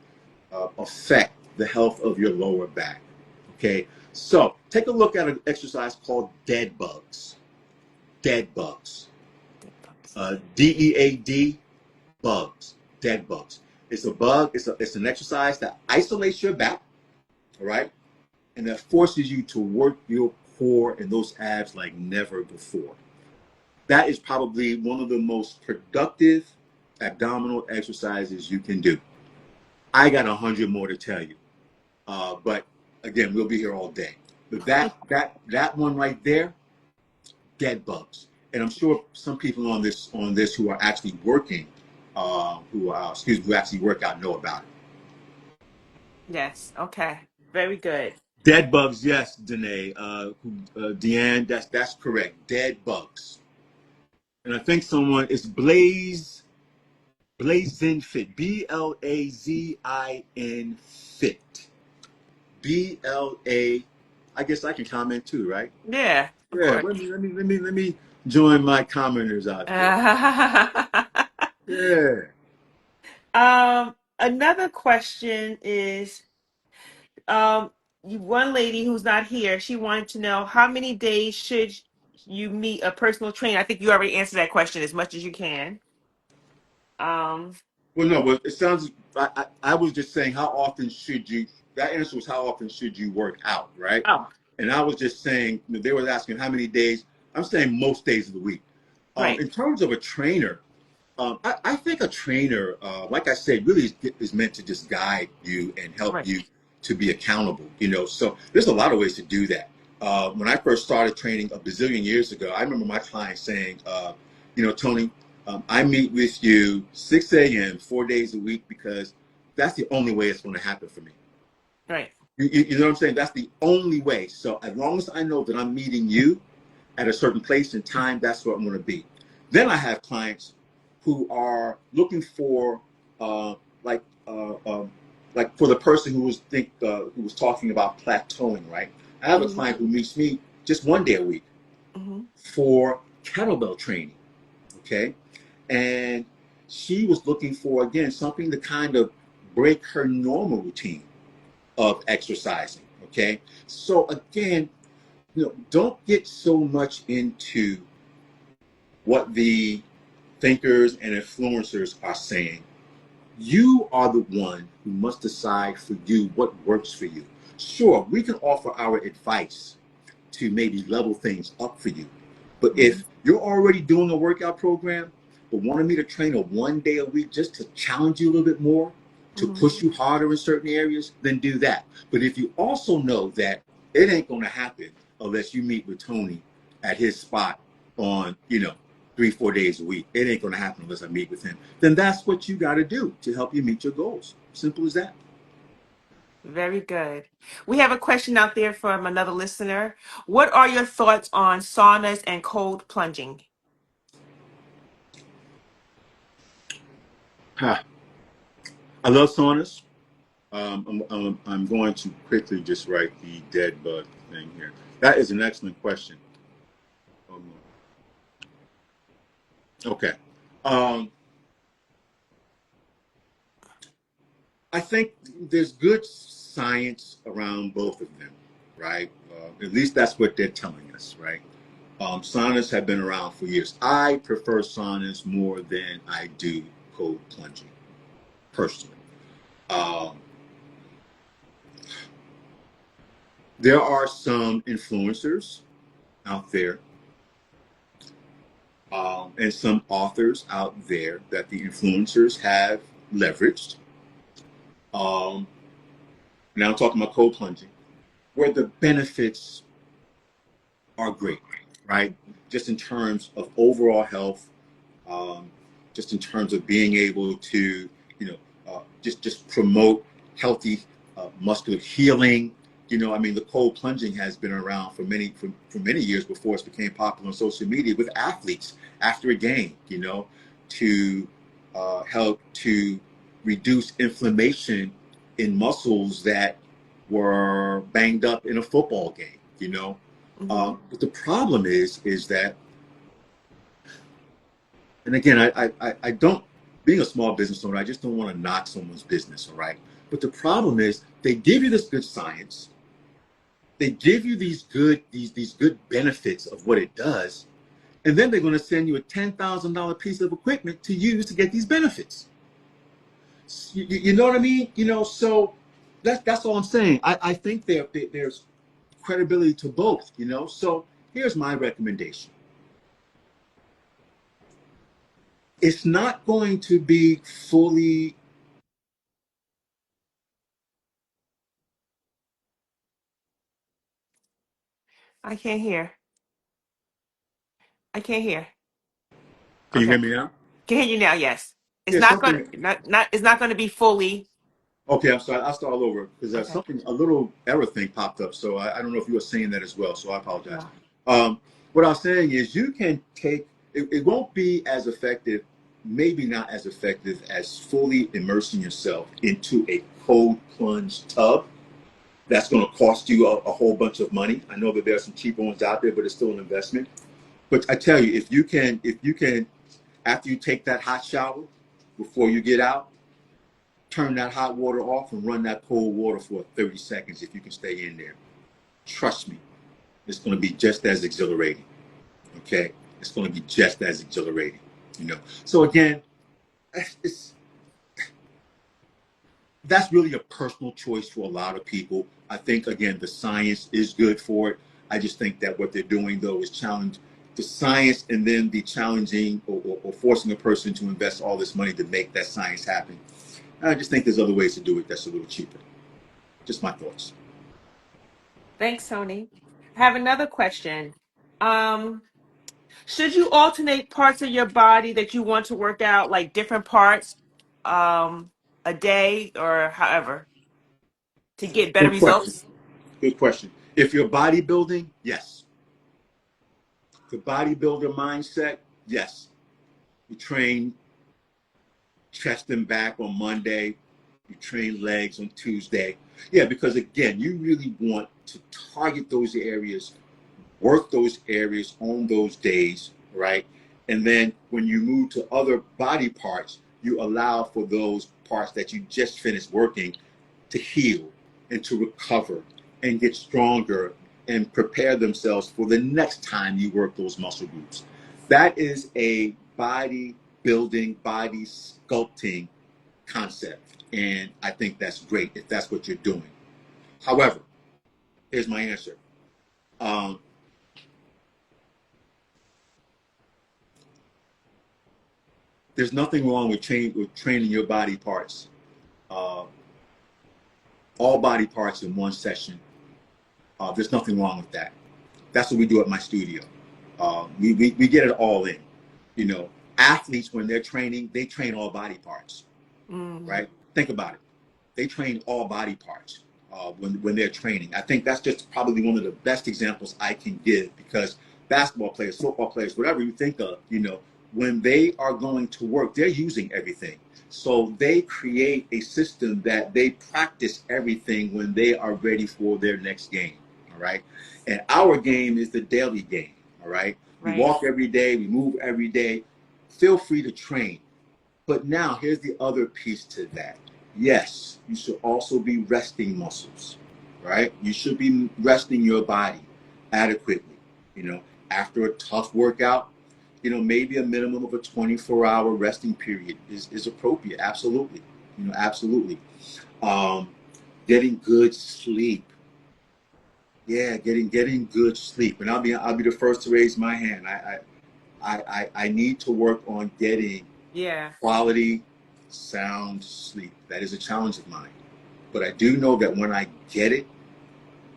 affect the health of your lower back. Okay, so take a look at an exercise called dead bugs. Dead bugs. DEAD bugs, dead bugs. It's a bug. It's an exercise that isolates your back, all right, and that forces you to work your core and those abs like never before. That is probably one of the most productive abdominal exercises you can do. I got 100 more to tell you, but again, we'll be here all day. But that one right there, dead bugs. And I'm sure some people on this who are actually working, who actually work out know about it. Yes. Okay. Very good. Dead bugs, yes, Danae, Deanne, that's correct. Dead bugs, and I think someone is Blazin Fit, Blazin Fit, BLA. I guess I can comment too, right? Yeah, of Yeah, course. let me join my commenters out there. Yeah. Another question is, one lady who's not here, she wanted to know how many days should you meet a personal trainer? I think you already answered that question as much as you can. Um, Well, no, but it sounds. I was just saying, how often should you? That answer was how often should you work out, right? oh, And I was just saying, they were asking how many days. I'm saying most days of the week. right, In terms of a trainer, I think a trainer, like I said, really is meant to just guide you and help right, you to be accountable. So there's a lot of ways to do that. When I first started training a bazillion years ago, I remember my client saying, Tony, I meet with you 6 a.m. 4 days a week because that's the only way it's going to happen for me. right. You know what I'm saying? That's the only way. So as long as I know that I'm meeting you at a certain place and time, that's where I'm going to be. Then I have clients who are looking for uh, like for the person who was talking about plateauing, right? I have a Mm-hmm. client who meets me just 1 day a week Mm-hmm. for kettlebell training. Okay. And she was looking for, again, something to kind of break her normal routine of exercising. Okay. So, again, don't get so much into what the thinkers and influencers are saying. You are the one who must decide for you what works for you. Sure, we can offer our advice to maybe level things up for you. But Mm-hmm. if you're already doing a workout program, but wanted me to train a 1 day a week just to challenge you a little bit more, to Mm-hmm. push you harder in certain areas, then do that. But if you also know that it ain't going to happen unless you meet with Tony at his spot on, 3, 4 days a week, it ain't going to happen unless I meet with him, then that's what you got to do to help you meet your goals. Simple as that. Very good. We have a question out there from another listener. What are your thoughts on saunas and cold plunging? Ha. I love saunas. I'm going to quickly just write the dead bug thing here. That is an excellent question. Okay. Um, I think there's good science around both of them, right? At least that's what they're telling us, right? Saunas have been around for years. I prefer saunas more than I do cold plunging, personally. Um, there are some influencers out there and some authors out there that the influencers have leveraged. Um, Now I'm talking about cold plunging, where the benefits are great, right? Just in terms of overall health, um, just in terms of being able to, just promote healthy muscular healing. I mean, the cold plunging has been around for many years before it became popular on social media with athletes after a game. To help to reduce inflammation in muscles that were banged up in a football game. Mm-hmm. But the problem is that, and again, I don't, being a small business owner, I just don't want to knock someone's business, all right? But the problem is they give you this good science, they give you these good benefits of what it does, and then they're going to send you a $10,000 piece of equipment to use to get these benefits. You know what I mean? So that's all I'm saying. I think there's credibility to both. So here's my recommendation. It's not going to be fully. I can't hear. I can't hear. Can you Okay. hear me now? Can hear you now, yes. It's Yeah, not going something. not it's not going to be fully. Okay, I'm sorry. I'll start all over because Okay. a little error thing popped up. So I don't know if you were saying that as well. So I apologize. No. Um, what I was saying is you can take, it won't be as effective, maybe not as effective as fully immersing yourself into a cold plunge tub. That's going to cost you a whole bunch of money. I know that there are some cheap ones out there, but it's still an investment. But I tell you, if you can, after you take that hot shower, before you get out, turn that hot water off and run that cold water for 30 seconds if you can stay in there. Trust me, it's going to be just as exhilarating. Okay? It's going to be just as exhilarating. So again, it's that's really a personal choice for a lot of people. I think again the science is good for it. I just think that what they're doing though is challenge the science and then be challenging or forcing a person to invest all this money to make that science happen. I just think there's other ways to do it that's a little cheaper. Just my thoughts. Thanks, Tony. I have another question. Um, should you alternate parts of your body that you want to work out, like different parts, um, a day or however, to get better Good question. results? Good question. If you're bodybuilding, yes. The bodybuilder mindset, yes. You train chest and back on Monday. You train legs on Tuesday. Yeah, because again, you really want to target those areas, work those areas on those days, right? And then when you move to other body parts, you allow for those parts that you just finished working to heal and to recover and get stronger and prepare themselves for the next time you work those muscle groups. That is a body building, body sculpting concept. And I think that's great if that's what you're doing. However, here's my answer. Um, there's nothing wrong with, training your body parts, uh, all body parts in one session. There's nothing wrong with that. That's what we do at my studio. We get it all in. You know, athletes, when they're training, they train all body parts, Mm. right? Think about it. They train all body parts when they're training. I think that's just probably one of the best examples I can give, because basketball players, football players, whatever you think of, you know, when they are going to work, they're using everything. So they create a system that they practice everything when they are ready for their next game. All right. And our game is the daily game. All right. We Right. walk every day, we move every day. Feel free to train. But now here's the other piece to that. Yes, you should also be resting muscles, right? You should be resting your body adequately. You know, after a tough workout, you know, maybe a minimum of a 24-hour resting period is appropriate. Absolutely. You know, absolutely. Um, getting good sleep. Yeah, getting good sleep. And I'll be the first to raise my hand. I need to work on getting Yeah. quality, sound sleep. That is a challenge of mine. But I do know that when I get it,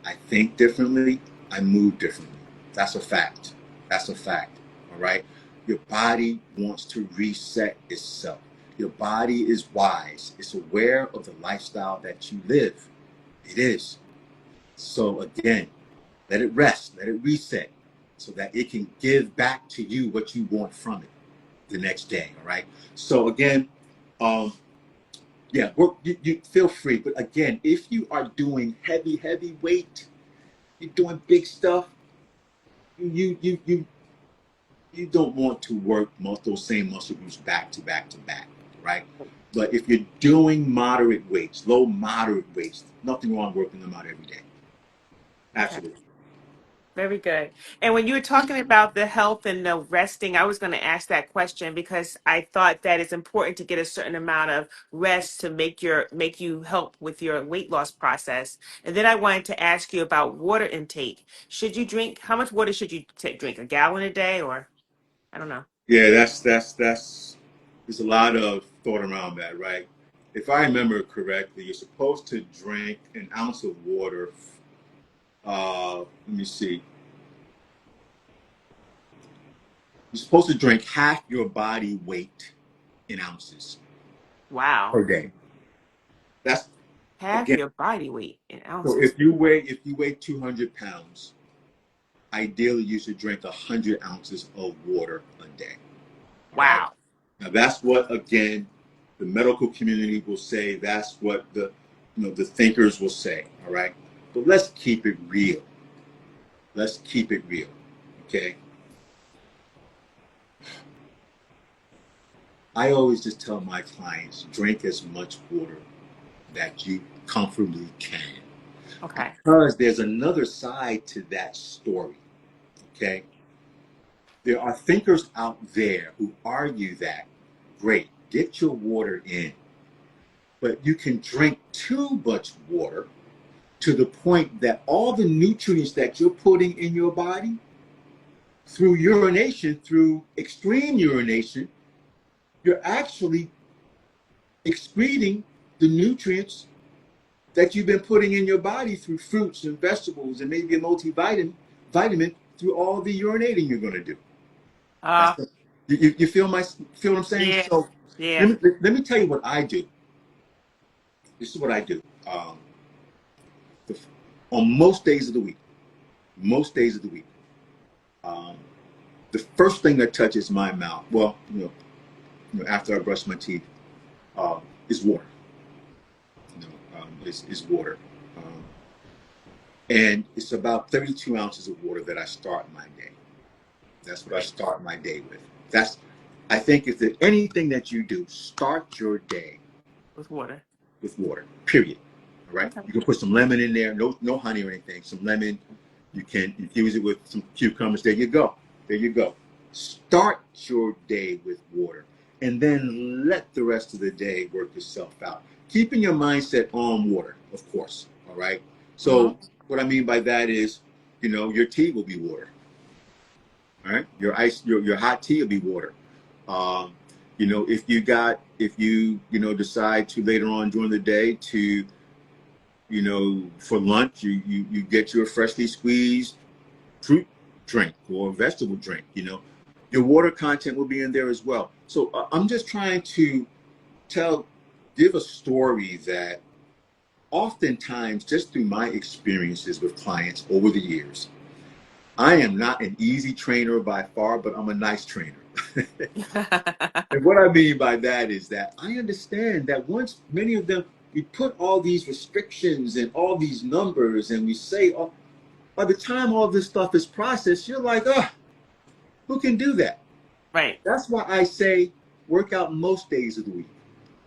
I think differently, I move differently. That's a fact. That's a fact. All right? Your body wants to reset itself. Your body is wise, it's aware of the lifestyle that you live. It is. So, again, let it rest, let it reset so that it can give back to you what you want from it the next day. All right. So again, um, yeah, you feel free. But again, if you are doing heavy weight, you're doing big stuff, you don't want to work those same muscle groups back to back to back, right? But if you're doing moderate weights, low moderate weights, nothing wrong working them out every day. Okay. Absolutely. Very good. And when you were talking about the health and the resting, I was going to ask that question because I thought that it's important to get a certain amount of rest to make you help with your weight loss process. And then I wanted to ask you about water intake. Should you drink, how much water should you drink? A gallon a day, or I don't know. Yeah, that's there's a lot of thought around that, right? If I remember correctly, you're supposed to drink an ounce of water. Let me see. You're supposed to drink half your body weight in ounces Wow. per day. That's Half again. your body weight in So ounces. if you weigh 200 pounds, ideally you should drink 100 ounces of water a day. All right. Wow. Now that's what, again, the medical community will say. That's what the thinkers will say. All right. But let's keep it real. Let's keep it real. Okay. I always just tell my clients, drink as much water that you comfortably can. Okay. Because there's another side to that story. Okay. There are thinkers out there who argue that, great, get your water in, but you can drink too much water to the point that all the nutrients that you're putting in your body through urination, through extreme urination, you're actually excreting the nutrients that you've been putting in your body through fruits and vegetables and maybe a vitamin through all the urinating you're going to do. That's Uh, the, you feel what I'm saying? yeah. So Yeah. let me tell you what I do. This is what I do. The, on most days of the week, um, the first thing that touches my mouth, well, after I brush my teeth, is water. Is water. Um, And it's about 32 ounces of water that I start my day. That's what I Right. start my day with. That's, I think, if there's anything that you do, start your day With water. with water. Period. All right. Okay. You can put some lemon in there. No honey or anything. Some lemon. You can infuse it with some cucumbers. There you go. There you go. Start your day with water, and then let the rest of the day work itself out. Keeping your mindset on water, of course. All right. Mm-hmm. So what I mean by that is, your tea will be water. All right. Your hot tea will be water. Um, if you decide to later on during the day to, for lunch, you get your freshly squeezed fruit drink or vegetable drink, your water content will be in there as well. So I'm just trying to give a story that oftentimes, just through my experiences with clients over the years, I am not an easy trainer by far, but I'm a nice trainer. And what I mean by that is that I understand that once many of them, we put all these restrictions and all these numbers, and we say, oh, by the time all this stuff is processed, you're like, oh, who can do that? Right. That's why I say work out most days of the week.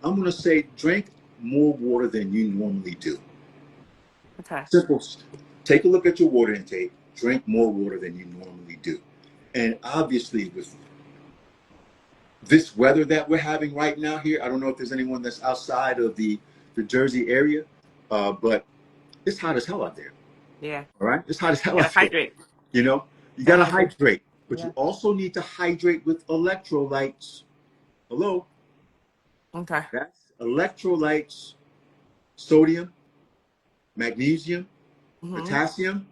I'm going to say drink more water than you normally do. Okay. Simple. Take a look at your water intake. Drink more water than you normally do. And obviously, with this weather that we're having right now here, I don't know if there's anyone that's outside of the Jersey area, but it's hot as hell out there. Yeah. All right? It's hot as hell Gotta out there. hydrate. You know, you got Gotta to hydrate. hydrate, but Yeah. you also need to hydrate with electrolytes. Hello? Okay. That's electrolytes, sodium, magnesium, Mm-hmm. potassium.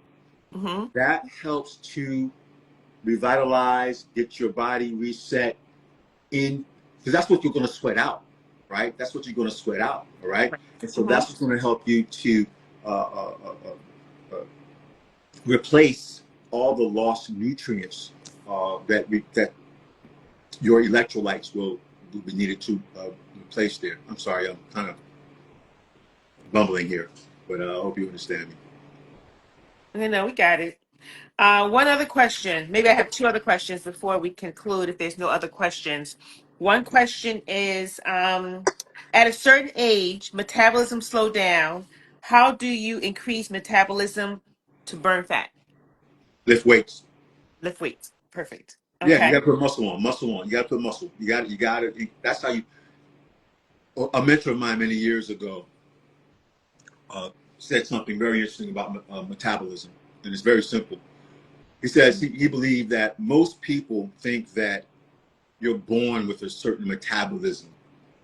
Mm-hmm. That helps to revitalize, get your body reset in, because that's what you're going to sweat out, right? That's what you're going to sweat out, all right? Right. And so Mm-hmm. that's what's going to help you to uh, uh, uh, replace all the lost nutrients that your electrolytes will be needed to replace there. I'm sorry, I'm kind of bumbling here, but I hope you understand me. Okay, no, we got it. One other question. Maybe I have two other questions before we conclude, if there's no other questions. One question is, at a certain age, metabolism slow down. How do you increase metabolism to burn fat? Lift weights. Lift weights. Perfect. Yeah, you got Okay. to put muscle on. Muscle on. You got to put muscle. You got to. That's how you. A mentor of mine many years ago said something very interesting about metabolism, and it's very simple. He says he believed that most people think that you're born with a certain metabolism,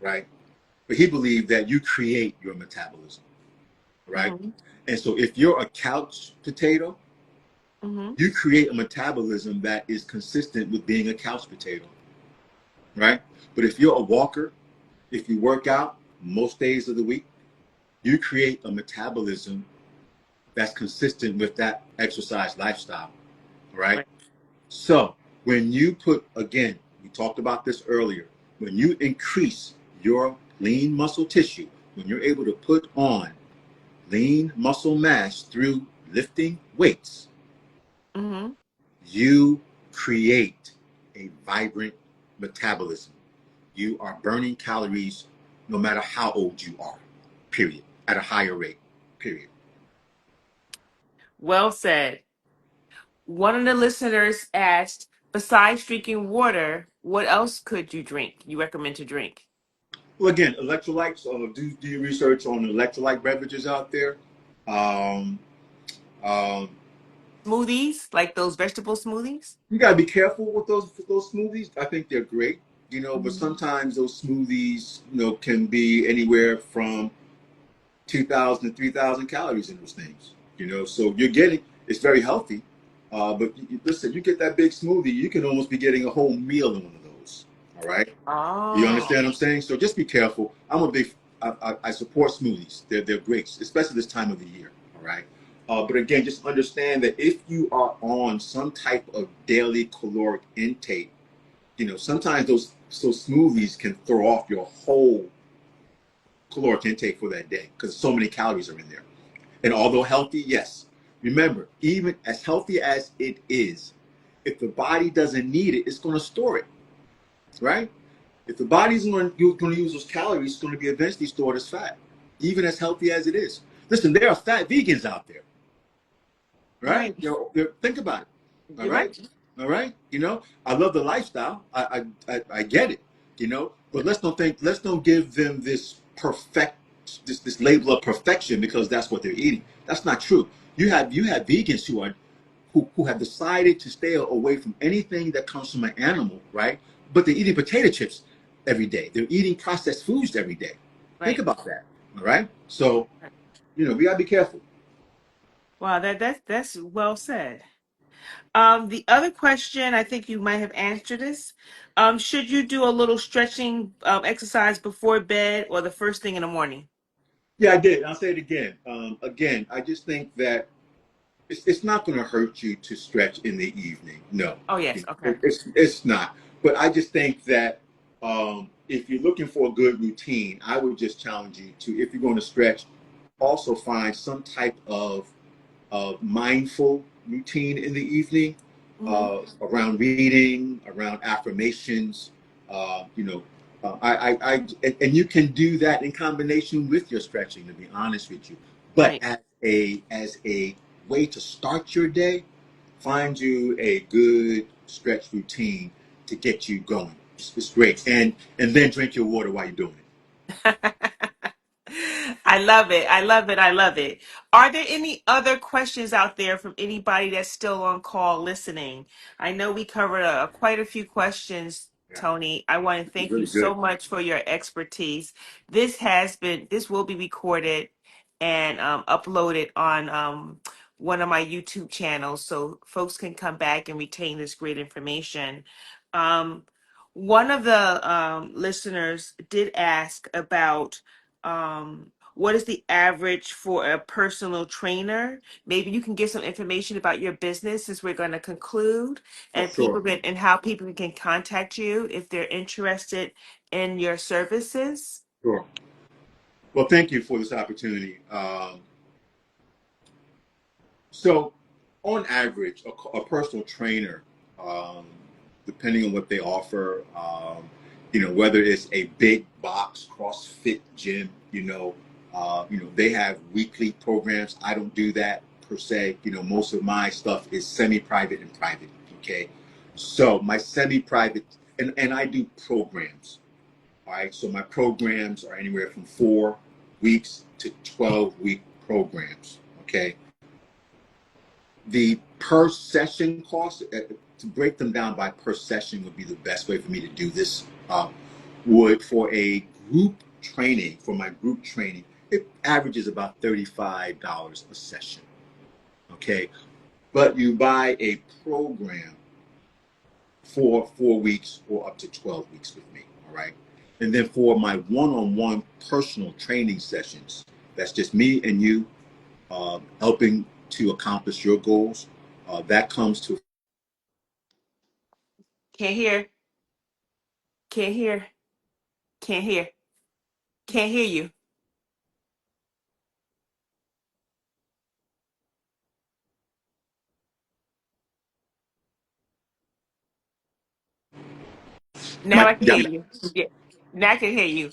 right? But he believed that you create your metabolism, right? Mm-hmm. And so if you're a couch potato, Mm-hmm. you create a metabolism that is consistent with being a couch potato, right? But if you're a walker, if you work out most days of the week, you create a metabolism that's consistent with that exercise lifestyle, right? Right. So when you put, again, we talked about this earlier, when you increase your lean muscle tissue, when you're able to put on lean muscle mass through lifting weights, Mm-hmm. you create a vibrant metabolism. You are burning calories no matter how old you are, period, at a higher rate, period. Well said. One of the listeners asked, besides drinking water, what else could you drink? You recommend to drink? Well, again, electrolytes, do your research on electrolyte beverages out there. Um, um, Smoothies, like those vegetable smoothies? you got to be careful with those smoothies. I think they're great, but Mhm. sometimes those smoothies, can be anywhere from 2,000 to 3,000 calories in those things. So you're getting, it's very healthy, but listen, you get that big smoothie, you can almost be getting a whole meal in one of those. All right. You Oh, understand what I'm saying? So just be careful. I support smoothies. They're great, especially this time of the year. All right. But again, just understand that if you are on some type of daily caloric intake, sometimes those smoothies can throw off your whole caloric intake for that day because so many calories are in there. And although healthy, yes, Remember, even as healthy as it is, if the body doesn't need it, it's going to store it, right? If the body's going to use those calories, it's going to be eventually stored as fat, even as healthy as it is. Listen, there are fat vegans out there, right? Right. Think about it. All You're right. right, all right. I love the lifestyle. I get it. But let's don't give them this label of perfection because that's what they're eating. That's not true. You have vegans who have decided to stay away from anything that comes from an animal, right? But they're eating potato chips every day. They're eating processed foods every day. Think Right. about that. All right. So Right. we gotta be careful. Wow, that's well said. The other question, I think you might have answered this. Should you do a little stretching exercise before bed or the first thing in the morning? Yeah, I did. I'll say it again. Again, I just think that it's not going to hurt you to stretch in the evening. No, Oh yes, okay. it's not. But I just think that if you're looking for a good routine, I would just challenge you to, if you're going to stretch, also find some type of mindful routine in the evening, Hmm. around reading, around affirmations. You know, and you can do that in combination with your stretching. To be honest with you, but Right. as a way to start your day, find you a good stretch routine to get you going. It's great, and then drink your water while you're doing it. I love it. I love it. I love it. Are there any other questions out there from anybody that's still on call listening? I know we covered quite a few questions, Yeah, Tony. I want to it's thank you really good. so much for your expertise. This will be recorded and uploaded on one of my YouTube channels so folks can come back and retain this great information. Um, One of the listeners did ask about what is the average for a personal trainer? Maybe you can give some information about your business as we're going to conclude, Oh, and sure, and how people can contact you if they're interested in your services. sure. Well, thank you for this opportunity. So, on average, a personal trainer, um, depending on what they offer, whether it's a big box CrossFit gym, they have weekly programs. I don't do that per se. Most of my stuff is semi-private and private. Okay, so my semi-private, and I do programs. All right, so my programs are anywhere from 4 weeks to 12-week programs. Okay, the per session cost, to break them down by per session would be the best way for me to do this. Would For a group training, for my group training, it averages about $35 a session. Okay, but you buy a program for 4 weeks or up to 12 weeks with me. All right, and then for my one-on-one personal training sessions, that's just me and you, helping to accomplish your goals. That comes to Can't hear, can't hear, can't hear, can't hear you. Now my I can hear yeah. you. Yeah, now I can hear you.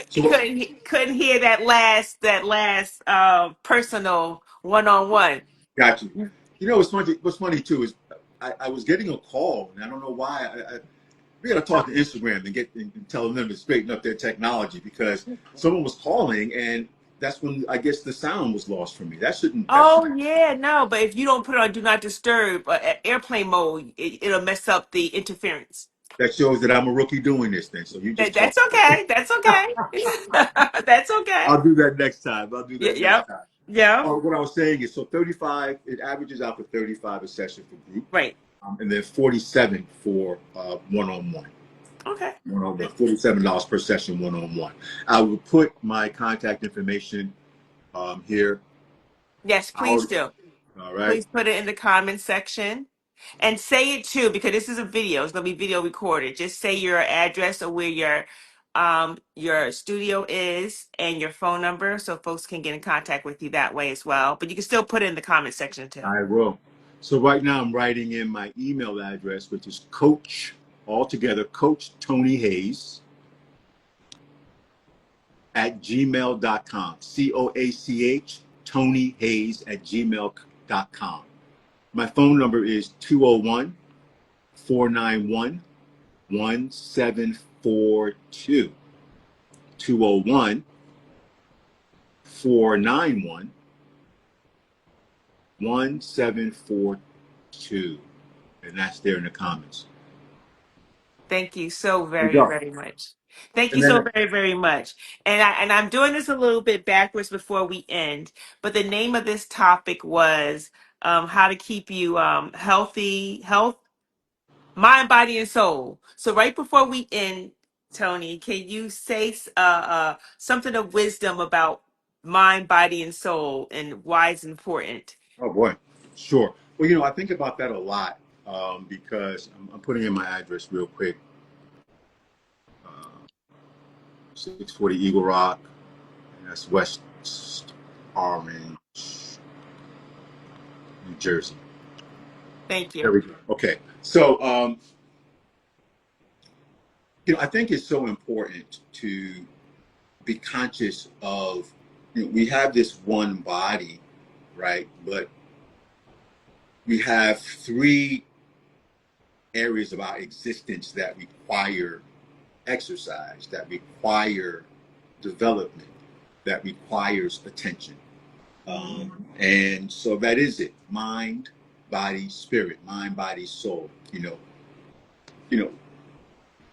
So what, Couldn't hear that last personal one on one. got you. What's funny too is I was getting a call, and I don't know why. We got to talk to Instagram and tell them to straighten up their technology, because someone was calling, and that's when I guess the sound was lost from me. That Oh shouldn't. yeah, no, but if you don't put it on do not disturb airplane mode, it'll mess up the interference. That shows that I'm a rookie doing this thing. So you just talk. That's okay. That's okay. That's okay. I'll do that next time. I'll do Yeah, that next yep. time. Yeah. What I was saying is, so 35, it averages out for 35 a session for group, Right. and then 47 for one-on-one. Okay. One-on-one, $47 per session, one-on-one. I will put my contact information here. Yes, please I'll, do. all right. Please put it in the comment section. And say it too, because this is a video. It's gonna be video recorded. Just say your address or where you're your studio is and your phone number so folks can get in contact with you that way as well. But you can still put it in the comment section too. I will. So right now I'm writing in my email address, which is Coach, altogether, Coach Tony Hayes at gmail.com. COACH, Tony Hayes at gmail.com. My phone number is 201 491 1742. 201 491 1742. And that's there in the comments. Thank you so There you very, go. very much. Thank you And so then, very, very much. And I'm doing this a little bit backwards before we end. But the name of this topic was how to keep you healthy, health, mind, body, and soul. So right before we end, Tony, can you say something of wisdom about mind, body, and soul and why it's important? oh boy, sure. Well, I think about that a lot because I'm putting in my address real quick. 640 Eagle Rock, and that's West Orange, New Jersey. Thank There you. we go. Okay. So, I think it's so important to be conscious of, we have this one body, right? But we have three areas of our existence that require exercise, that require development, that requires attention. Mhm. And so that is it: mind, body, spirit. Mind, body, soul. You know,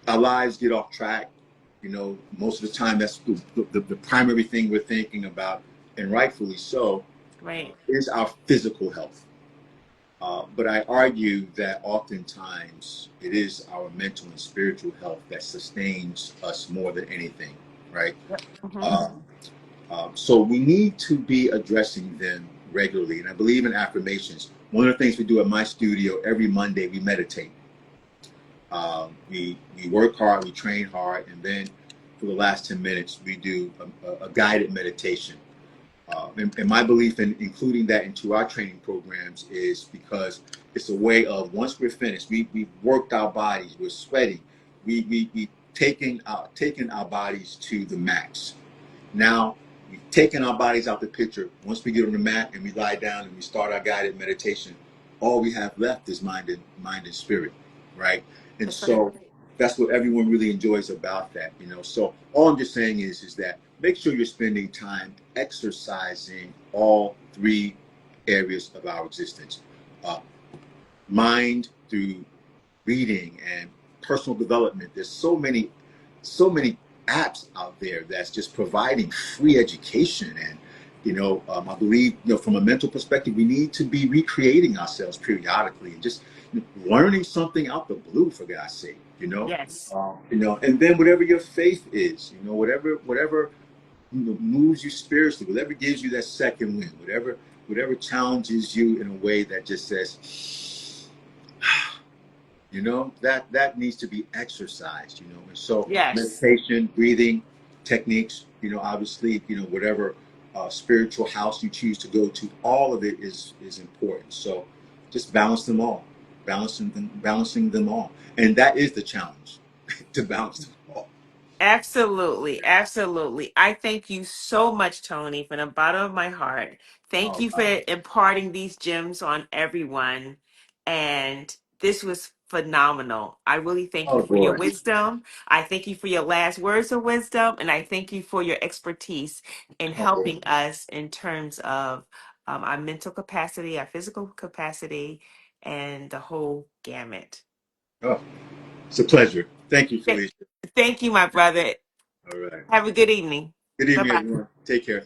our lives get off track. Most of the time, that's the primary thing we're thinking about, and rightfully so, Right. is our physical health. But I argue that oftentimes it is our mental and spiritual health that sustains us more than anything, right? Yep. Mhm. Um, so we need to be addressing them regularly. And I believe in affirmations. One of the things we do at my studio every Monday, we meditate. We work hard, we train hard, and then for the last 10 minutes, we do a guided meditation. And my belief in including that into our training programs is because it's a way of, once we're finished, we've worked our bodies, we're sweating, we taken our bodies to the max. Now, we've taken our bodies out the picture. Once we get on the mat and we lie down and we start our guided meditation, all we have left is mind and spirit, right? And That's right. so that's what everyone really enjoys about that. So all I'm just saying is that make sure you're spending time exercising all three areas of our existence. Uh, Mind through reading and personal development. There's so many apps out there that's just providing free education. And I believe, from a mental perspective, we need to be recreating ourselves periodically and just learning something out the blue, for God's sake. Yes. And then whatever your faith is, whatever moves you spiritually, whatever gives you that second wind, whatever challenges you in a way that just says, that needs to be exercised. And so Yes. meditation, breathing techniques, obviously, whatever spiritual house you choose to go to, all of it is important. So just balance them all, balancing them all, and that is the challenge to balance them all. Absolutely, absolutely. I thank you so much, Tony, from the bottom of my heart. Thank Oh, you for imparting these gems on everyone. And this was phenomenal. I really thank you oh for your boy. wisdom. I thank you for your last words of wisdom. And I thank you for your expertise in Oh, boy. helping us in terms of our mental capacity, our physical capacity, and the whole gamut. Oh, it's a pleasure. Thank you, Th- Felicia. Thank you, my brother. All right. Have a good evening. Good Bye evening, bye. everyone. Take care.